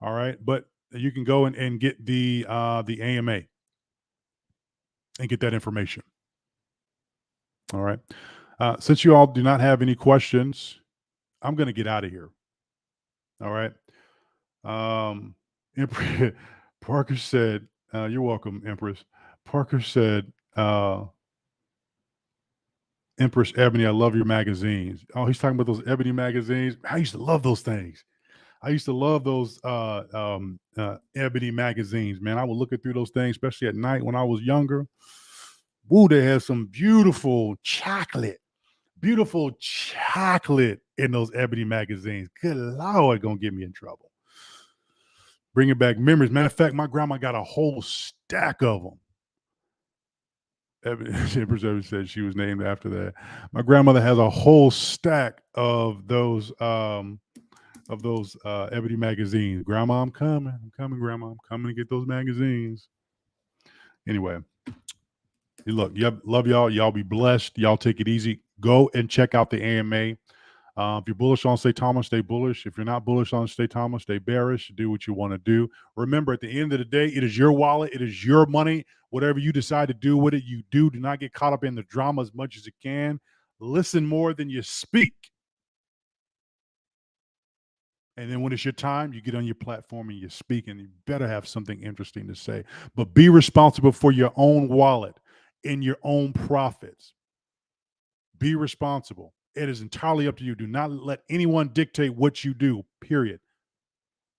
All right. But you can go and get the AMA and get that information. All right. Since you all do not have any questions, I'm going to get out of here. All right. Parker said, you're welcome, Empress. Parker said, Empress Ebony, I love your magazines. Oh, he's talking about those Ebony magazines. I used to love those things. I used to love those Ebony magazines, man. I would look through those things, especially at night when I was younger. Woo, they had some beautiful chocolate in those Ebony magazines. Good Lord, gonna get me in trouble. Bringing back memories. Matter of fact, my grandma got a whole stack of them. Empress said she was named after that. My grandmother has a whole stack of those Ebony magazines. Grandma, I'm coming. Grandma. I'm coming to get those magazines. Anyway, look, love y'all. Y'all be blessed. Y'all take it easy. Go and check out the AMA. If you're bullish on Saitama, stay bullish. If you're not bullish on Saitama, stay bearish. Do what you want to do. Remember, at the end of the day, it is your wallet. It is your money. Whatever you decide to do with it, you do. Do not get caught up in the drama as much as you can. Listen more than you speak. And then when it's your time, you get on your platform and you speak, and you better have something interesting to say. But be responsible for your own wallet and your own profits. Be responsible. It is entirely up to you. Do not let anyone dictate what you do, period.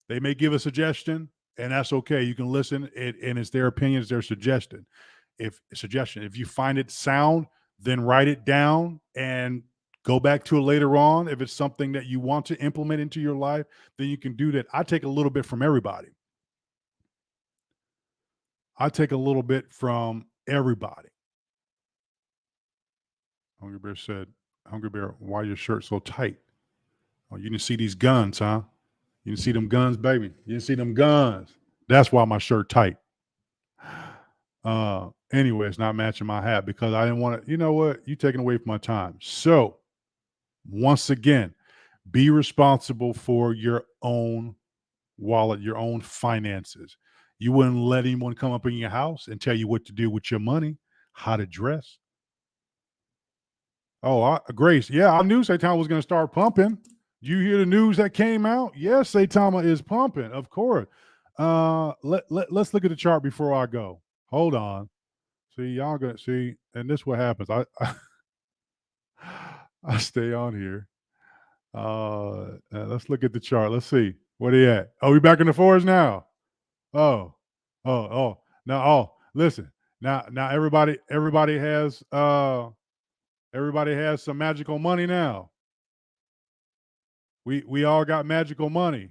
They may give a suggestion, and that's okay. You can listen, and it's their opinion, it's their suggestion. If you find it sound, then write it down and go back to it later on. If it's something that you want to implement into your life, then you can do that. I take a little bit from everybody. Hungry Bear said, Hungry Bear, why your shirt so tight? Oh, you didn't see these guns, huh? You didn't see them guns, baby. You didn't see them guns. That's why my shirt tight. Anyway, it's not matching my hat because I didn't want to, you know what? You taking away from my time. So once again, be responsible for your own wallet, your own finances. You wouldn't let anyone come up in your house and tell you what to do with your money, how to dress. Oh, Grace, yeah, I knew Saitama was going to start pumping. You hear the news that came out? Yes, Saitama is pumping, of course. Let's look at the chart before I go. Hold on. See, y'all gonna see, and this is what happens. I stay on here. Let's look at the chart. Let's see. Where they at? Oh, we back in the fours now. Oh. Now, listen. Now everybody has some magical money now. We all got magical money.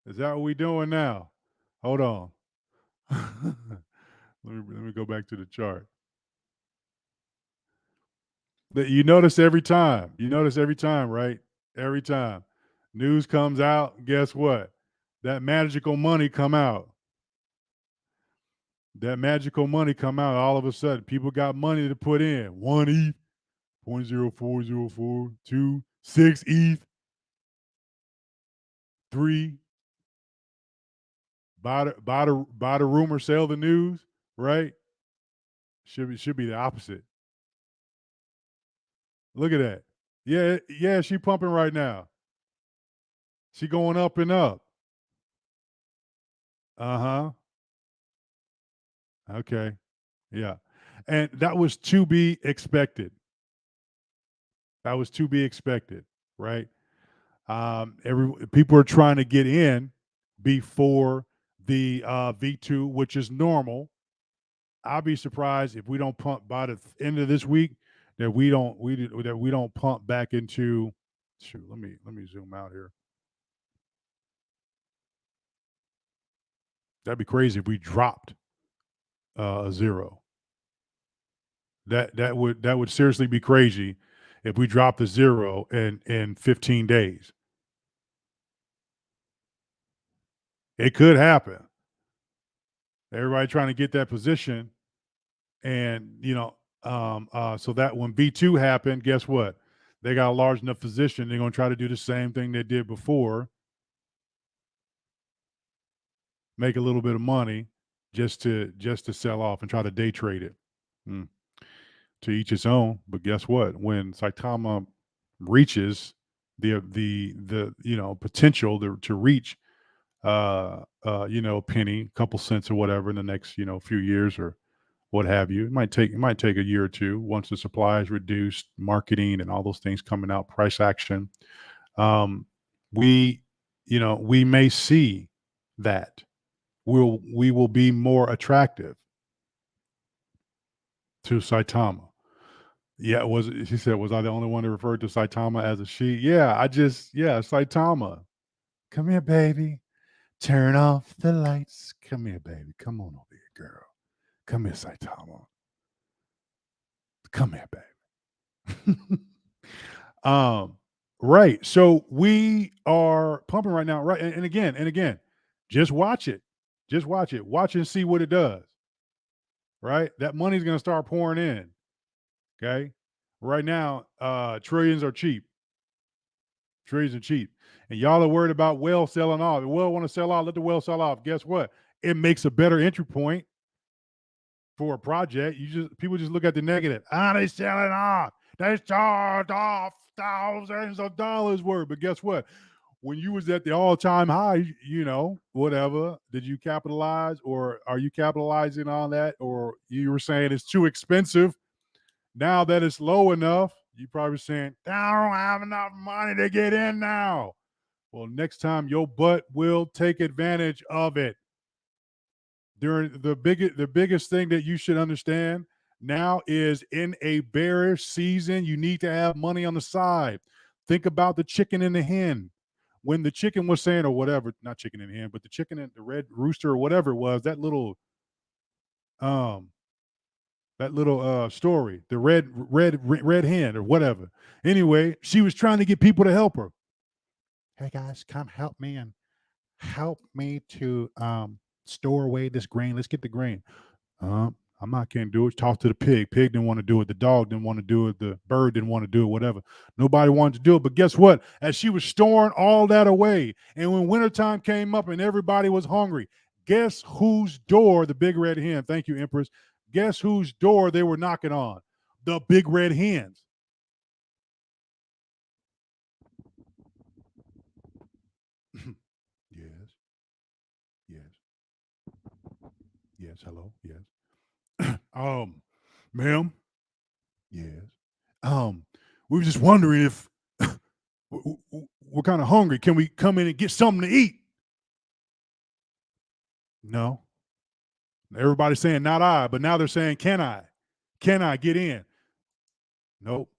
Is that what we doing now? Hold on. let me go back to the chart. You notice every time, right? Every time news comes out, guess what? That magical money come out. All of a sudden, people got money to put in. 1 ETH, 0.0404, 2, 6 ETH, 3. Buy the rumor, sell the news, right? Should be the opposite. Look at that. Yeah, she pumping right now. She going up and up. Uh-huh. Okay. Yeah. And that was to be expected. Right? People are trying to get in before the V2, which is normal. I'll be surprised if we don't pump by the end of this week that we don't pump back into. Shoot, let me zoom out here. That'd be crazy if we dropped a zero. That would seriously be crazy if we dropped a zero in 15 days. It could happen. Everybody trying to get that position. And, so that when V2 happened, guess what? They got a large enough position. They're going to try to do the same thing they did before. Make a little bit of money just to sell off and try to day trade it. To each his own. But guess what? When Saitama reaches the potential to reach a penny, a couple cents or whatever in the next few years or what have you, it might take a year or two once the supply is reduced, marketing and all those things coming out, price action. We may see that we will be more attractive to Saitama. Yeah, she said, was I the only one that referred to Saitama as a she? Yeah, Saitama. Come here, baby. Turn off the lights. Come here, baby. Come on over here, girl. Come here, Saitama. Come here, baby. Right. So we are pumping right now. Right. And again, just watch it. Just watch it. Watch and see what it does. Right. That money's going to start pouring in. Okay. Right now, trillions are cheap. Trillions are cheap. And y'all are worried about whale selling off. If whale want to sell off, let the whale sell off. Guess what? It makes a better entry point for a project. People just look at the negative. They selling off. They sold off thousands of dollars worth. But guess what? When you was at the all-time high, whatever, did you capitalize, or are you capitalizing on that? Or you were saying it's too expensive. Now that it's low enough, you probably saying, I don't have enough money to get in now. Well, next time your butt will take advantage of it. During the biggest thing that you should understand now is, in a bearish season, you need to have money on the side. Think about the chicken and the hen. When the chicken was saying, or whatever, not chicken and hen, but the chicken and the red rooster or whatever it was, that little story, the red hen or whatever. Anyway, she was trying to get people to help her. Hey guys, come help me and help me to store away this grain. Let's get the grain. Can't do it. Talk to the pig. Pig didn't want to do it. The dog didn't want to do it. The bird didn't want to do it, whatever. Nobody wanted to do it. But guess what? As she was storing all that away, and when wintertime came up and everybody was hungry, guess whose door, the big red hen, thank you, Empress, guess whose door they were knocking on? The big red hens. Yes, hello, yes. Ma'am? Yes. We were just wondering if we're kind of hungry. Can we come in and get something to eat? No. Everybody's saying not I, but now they're saying, can I? Can I get in? Nope.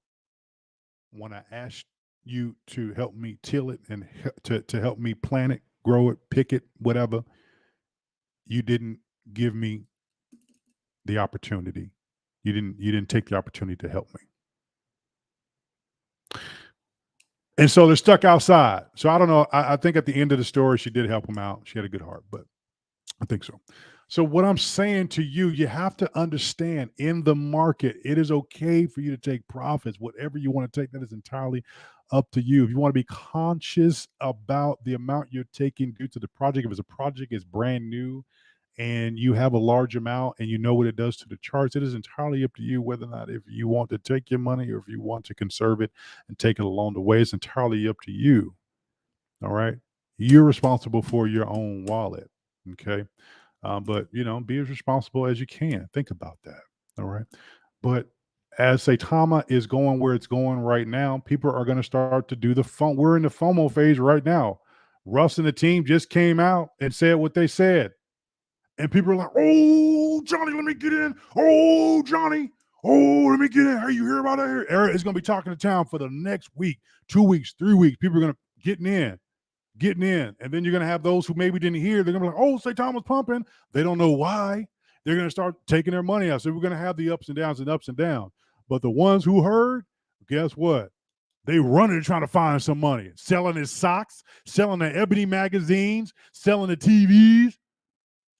When I asked you to help me till it and to help me plant it, grow it, pick it, whatever, you didn't give me the opportunity. You didn't take the opportunity to help me. And so they're stuck outside. So I don't know. I think at the end of the story, she did help them out. She had a good heart, but I think so. So what I'm saying to you, you have to understand, in the market, it is okay for you to take profits. Whatever you want to take, that is entirely up to you. If you want to be conscious about the amount you're taking due to the project, if it's a project is brand new and you have a large amount and you know what it does to the charts, it is entirely up to you whether or not if you want to take your money or if you want to conserve it and take it along the way. It's entirely up to you. All right. You're responsible for your own wallet. Okay. But, be as responsible as you can. Think about that. All right. But as Saitama is going where it's going right now, people are going to start to do the FOMO. We're in the FOMO phase right now. Russ and the team just came out and said what they said. And people are like, oh, Johnny, let me get in. Oh, Johnny. Oh, let me get in. Hey, you hear about that? Eric is going to be talking to town for the next week, 2 weeks, 3 weeks. People are going to getting in. And then you're going to have those who maybe didn't hear. They're going to be like, oh, Saitama's pumping. They don't know why. They're going to start taking their money out. So we're going to have the ups and downs. But the ones who heard, guess what? They running trying to find some money, selling his socks, selling the Ebony magazines, selling the TVs.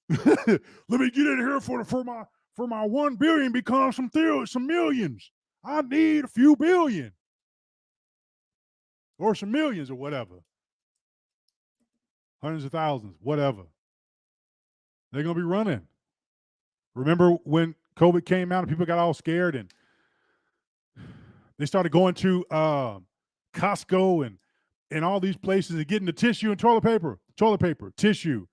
Let me get in here for my 1 billion become some millions. I need a few billion or some millions or whatever. Hundreds of thousands, whatever. They're going to be running. Remember when COVID came out and people got all scared and they started going to Costco and all these places and getting the tissue and toilet paper, tissue,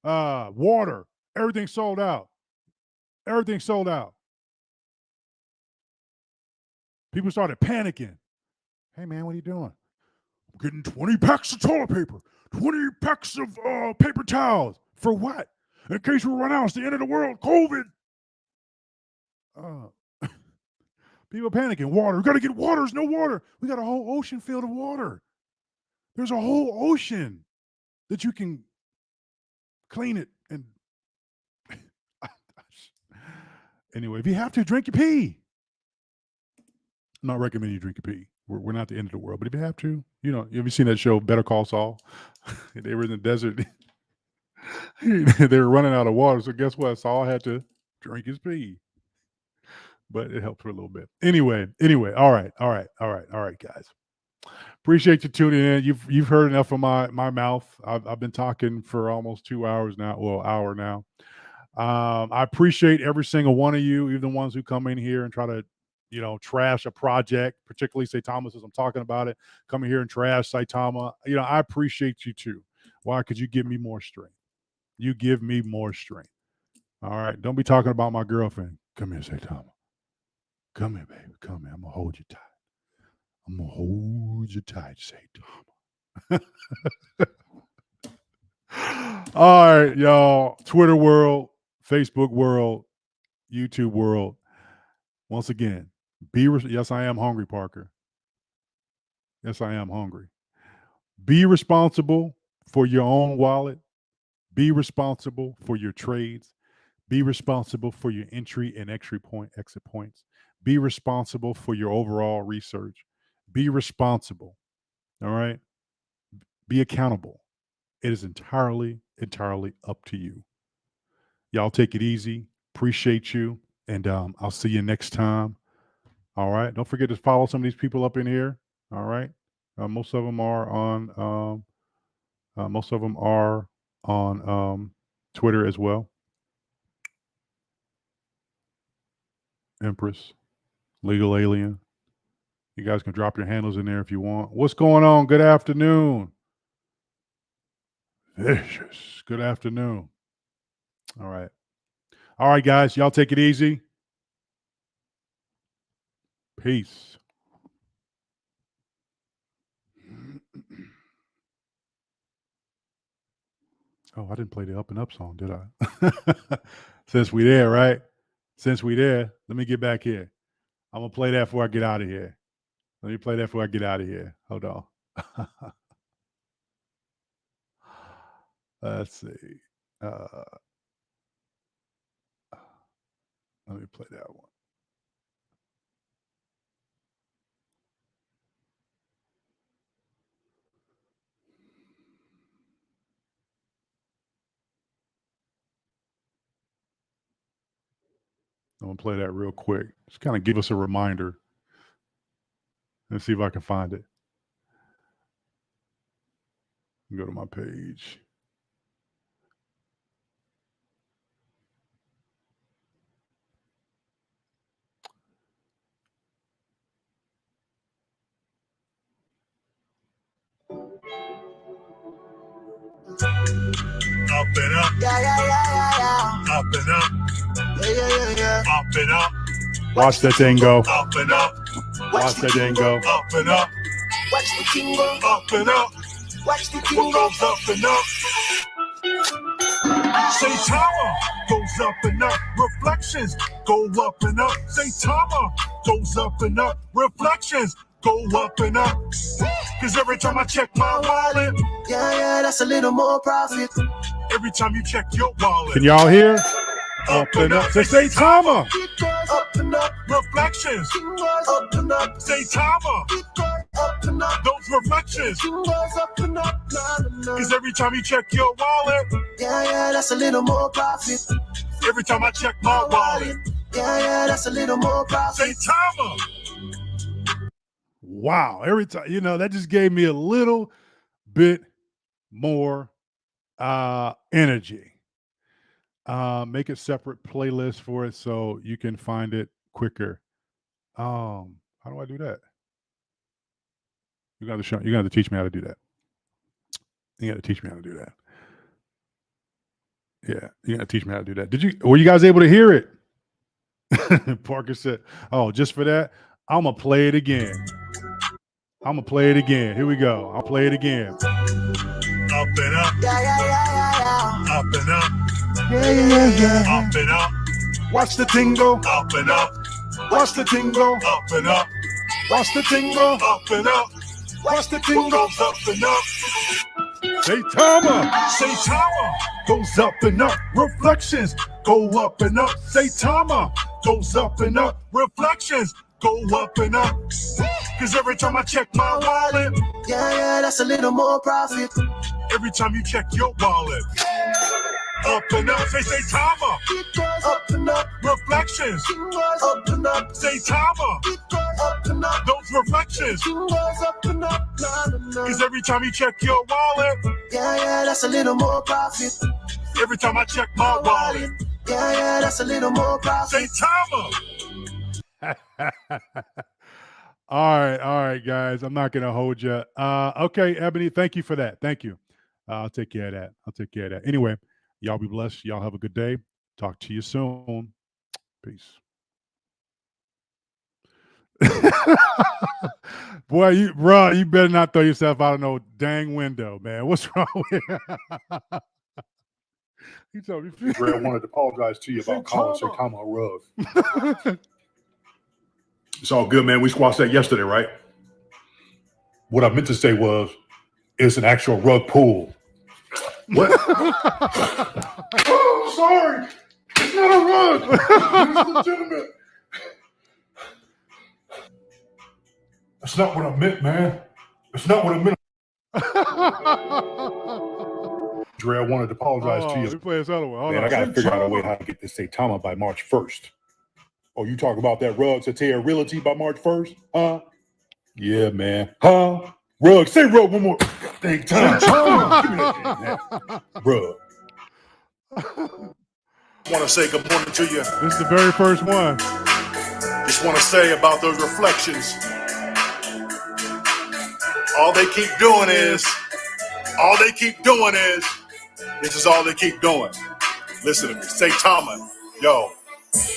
water, everything sold out. Everything sold out. People started panicking. Hey, man, what are you doing? I'm getting 20 packs of toilet paper, 20 packs of paper towels. For what? In case we run out, it's the end of the world, COVID. People panicking. Water. We got to get water. There's no water. We got a whole ocean filled of water. There's a whole ocean that you can clean it. And anyway, if you have to, drink your pee. I'm not recommending you drink your pee. We're not the end of the world. But if you have to, you know, have you seen that show, Better Call Saul? They were in the desert. They were running out of water. So guess what? Saul had to drink his pee. But it helped for a little bit. Anyway. All right, guys. Appreciate you tuning in. You've heard enough of my mouth. I've been talking for almost 2 hours now. Well, hour now. I appreciate every single one of you, even the ones who come in here and try to, you know, trash a project, particularly Saitama, as I'm talking about it, coming here and trash Saitama. You know, I appreciate you too. Why? Because you give me more strength. You give me more strength. All right. Don't be talking about my girlfriend. Come here, Saitama. Come here, baby. Come here. I'm going to hold you tight. I'm going to hold you tight, Saitama. All right, y'all. Twitter world, Facebook world, YouTube world. Once again, yes, I am hungry, Parker. Yes, I am hungry. Be responsible for your own wallet. Be responsible for your trades. Be responsible for your entry and exit points. Be responsible for your overall research. Be responsible. All right? Be accountable. It is entirely up to you. Y'all take it easy. Appreciate you. And I'll see you next time. All right. Don't forget to follow some of these people up in here. All right. Most of them are on Twitter as well. Empress, Legal Alien. You guys can drop your handles in there if you want. What's going on? Good afternoon. Vicious. Good afternoon. All right. All right, guys. Y'all take it easy. Peace. Oh, I didn't play the Up and Up song, did I? Since we there, right? Since we there, let me get back here. I'm going to play that before I get out of here. Let me play that before I get out of here. Hold on. Let's see. Let me play that one. I'm going to play that real quick. Just kind of give us a reminder. Let's see if I can find it. Go to my page. Up and up. Yeah. Up and up. Yeah. Up and up. Watch that thing go. Up and up. Watch that thing go. Up and up. Watch the king go. Up and up. Watch the king go. Up and up. Saitama goes up and up. Reflections go up and up. Saitama goes up and up. Reflections go up and up. Cause every time I check my wallet, yeah, that's a little more profit. Every time you check your wallet. Can y'all hear? Up and up. Say Saitama. Up and up. Reflections. Up and up. Saitama. Up and up. Those reflections goes up and up. Cause every time you check your wallet, yeah, that's a little more profit. Every time I check my wallet, yeah, that's a little more profit. Saitama. Wow. Every time, that just gave me a little bit more energy. Make a separate playlist for it so you can find it quicker. How do I do that? You got to teach me how to do that. You got to teach me how to do that. Yeah, you got to teach me how to do that. Were you guys able to hear it? Parker said, "Oh, just for that, I'm gonna play it again. Here we go. I'll play it again. Up and up. Up and up. Up and up. Watch the tingle. Up and up. Watch the tingle. Up and up. Watch the tingle. Up and up. Watch the tingle. Goes up and up. Saitama goes up and up. Reflections go up and up. Saitama goes up and up. Reflections go up and up. Cause every time I check my wallet, yeah, that's a little more profit. Every time you check your wallet, up and up. Say Saitama up and up. Reflections up and up. Saitama up and up. Those reflections up and up. Cause every time you check your wallet, yeah, that's a little more profit. Every time I check my wallet, yeah, that's a little more profit. Saitama. All right, guys. I'm not gonna hold you. Okay, Ebony. Thank you for that. Thank you. I'll take care of that. Anyway, y'all be blessed. Y'all have a good day. Talk to you soon. Peace. Boy, you better not throw yourself out of no dang window, man. What's wrong with you? He told me. Greg wanted to apologize to you about calling Saitama a rug. It's all good, man. We squashed that yesterday, right? What I meant to say was, it's an actual rug pull. What? Oh, sorry. It's not a rug. It's legitimate. That's not what I meant, man. That's not what I meant. Dre, I wanted to apologize to you. Play this other one. Hold on. I got to figure out a way how to get this Saitama by March 1st. Oh, you talk about that rug Saitama Realty by March 1st? Huh? Yeah, man. Huh? Rug. Say rug one more. Dang time. Give me that thing, man. Rug. Want to say good morning to you. This is the very first one. Just want to say about those reflections. All they keep doing is, this is all they keep doing. Listen to me. Saitama, yo.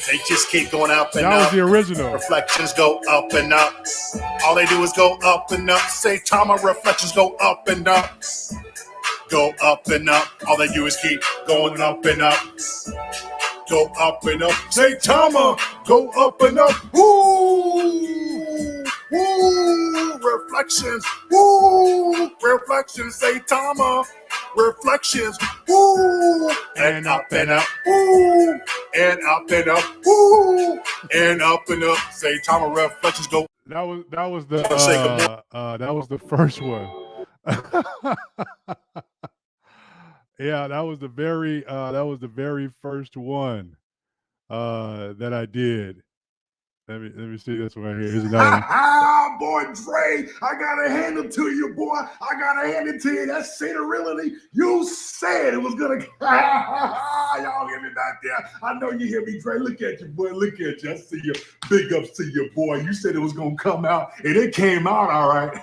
They just keep going up and up. That was the original. Reflections go up and up. All they do is go up and up. Saitama reflections go up and up. Go up and up. All they do is keep going up and up. Go up and up. Saitama, go up and up. Woo! Woo! Reflections. Woo! Reflections. Saitama. Reflections. Woo! And up and up. Woo! And up and up. Woo! And up and up. Saitama reflections go. That was the first one. Yeah, that was the very first one that I did. Let me see this one right here. Here's another one. Boy, Dre, I gotta hand it to you, boy. I gotta hand it to you. That's Saitability. You said it was gonna. Y'all get me back there. I know you hear me, Dre. Look at you, boy. Look at you. I see you. Big ups to you, boy. You said it was gonna come out, and it came out all right.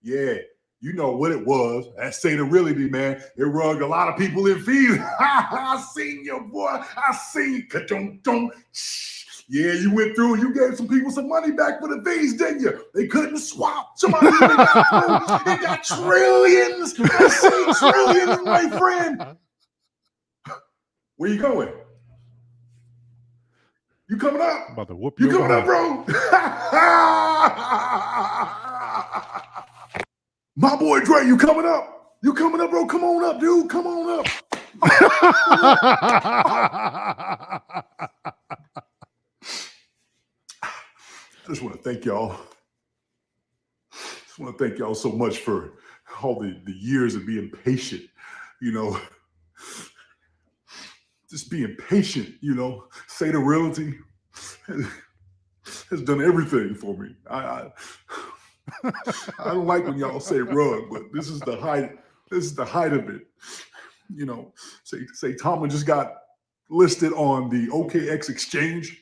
Yeah. You know what it was. That Saitability, man. It rugged a lot of people in fees. I seen you, boy. I seen you. Yeah, you went through and you gave some people some money back for the fees, didn't you? They couldn't swap. Somebody even got through. They got trillions. I see trillions, my friend. Where you going? You coming up? I'm about to whoop you. You coming up, bro? My boy Dre, you coming up? You coming up, bro? Come on up, dude. Come on up. I just want to thank y'all Just want to thank y'all so much for all the years of being patient, you know. Just being patient, you know. Saitama Realty has done everything for me. I don't like when y'all say rug, but this is the height. This is the height of it. You know, Saitama just got listed on the OKX exchange.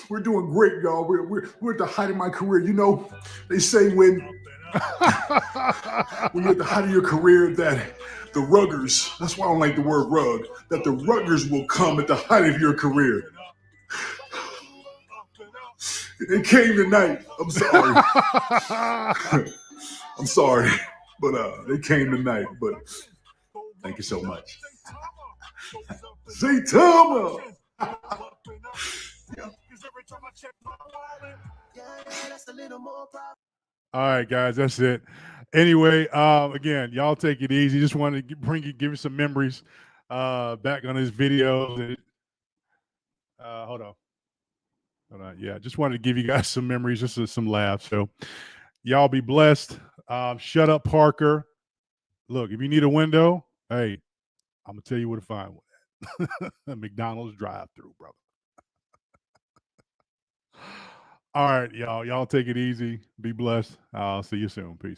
We're doing great, y'all. We're at the height of my career. You know, they say when you're at the height of your career that the ruggers, that's why I don't like the word rug, that the ruggers will come at the height of your career. They came tonight. I'm sorry. I'm sorry. But they came tonight. But thank you so much. Saitama! All right, guys, that's it. Anyway, again, y'all take it easy. Just wanted to give you some memories back on this video. Hold on. Yeah, just wanted to give you guys some memories, just some laughs. So y'all be blessed. Shut up, Parker. Look, if you need a window, hey, I'm going to tell you where to find one. McDonald's drive-through, brother. All right, y'all. Y'all take it easy. Be blessed. I'll see you soon. Peace.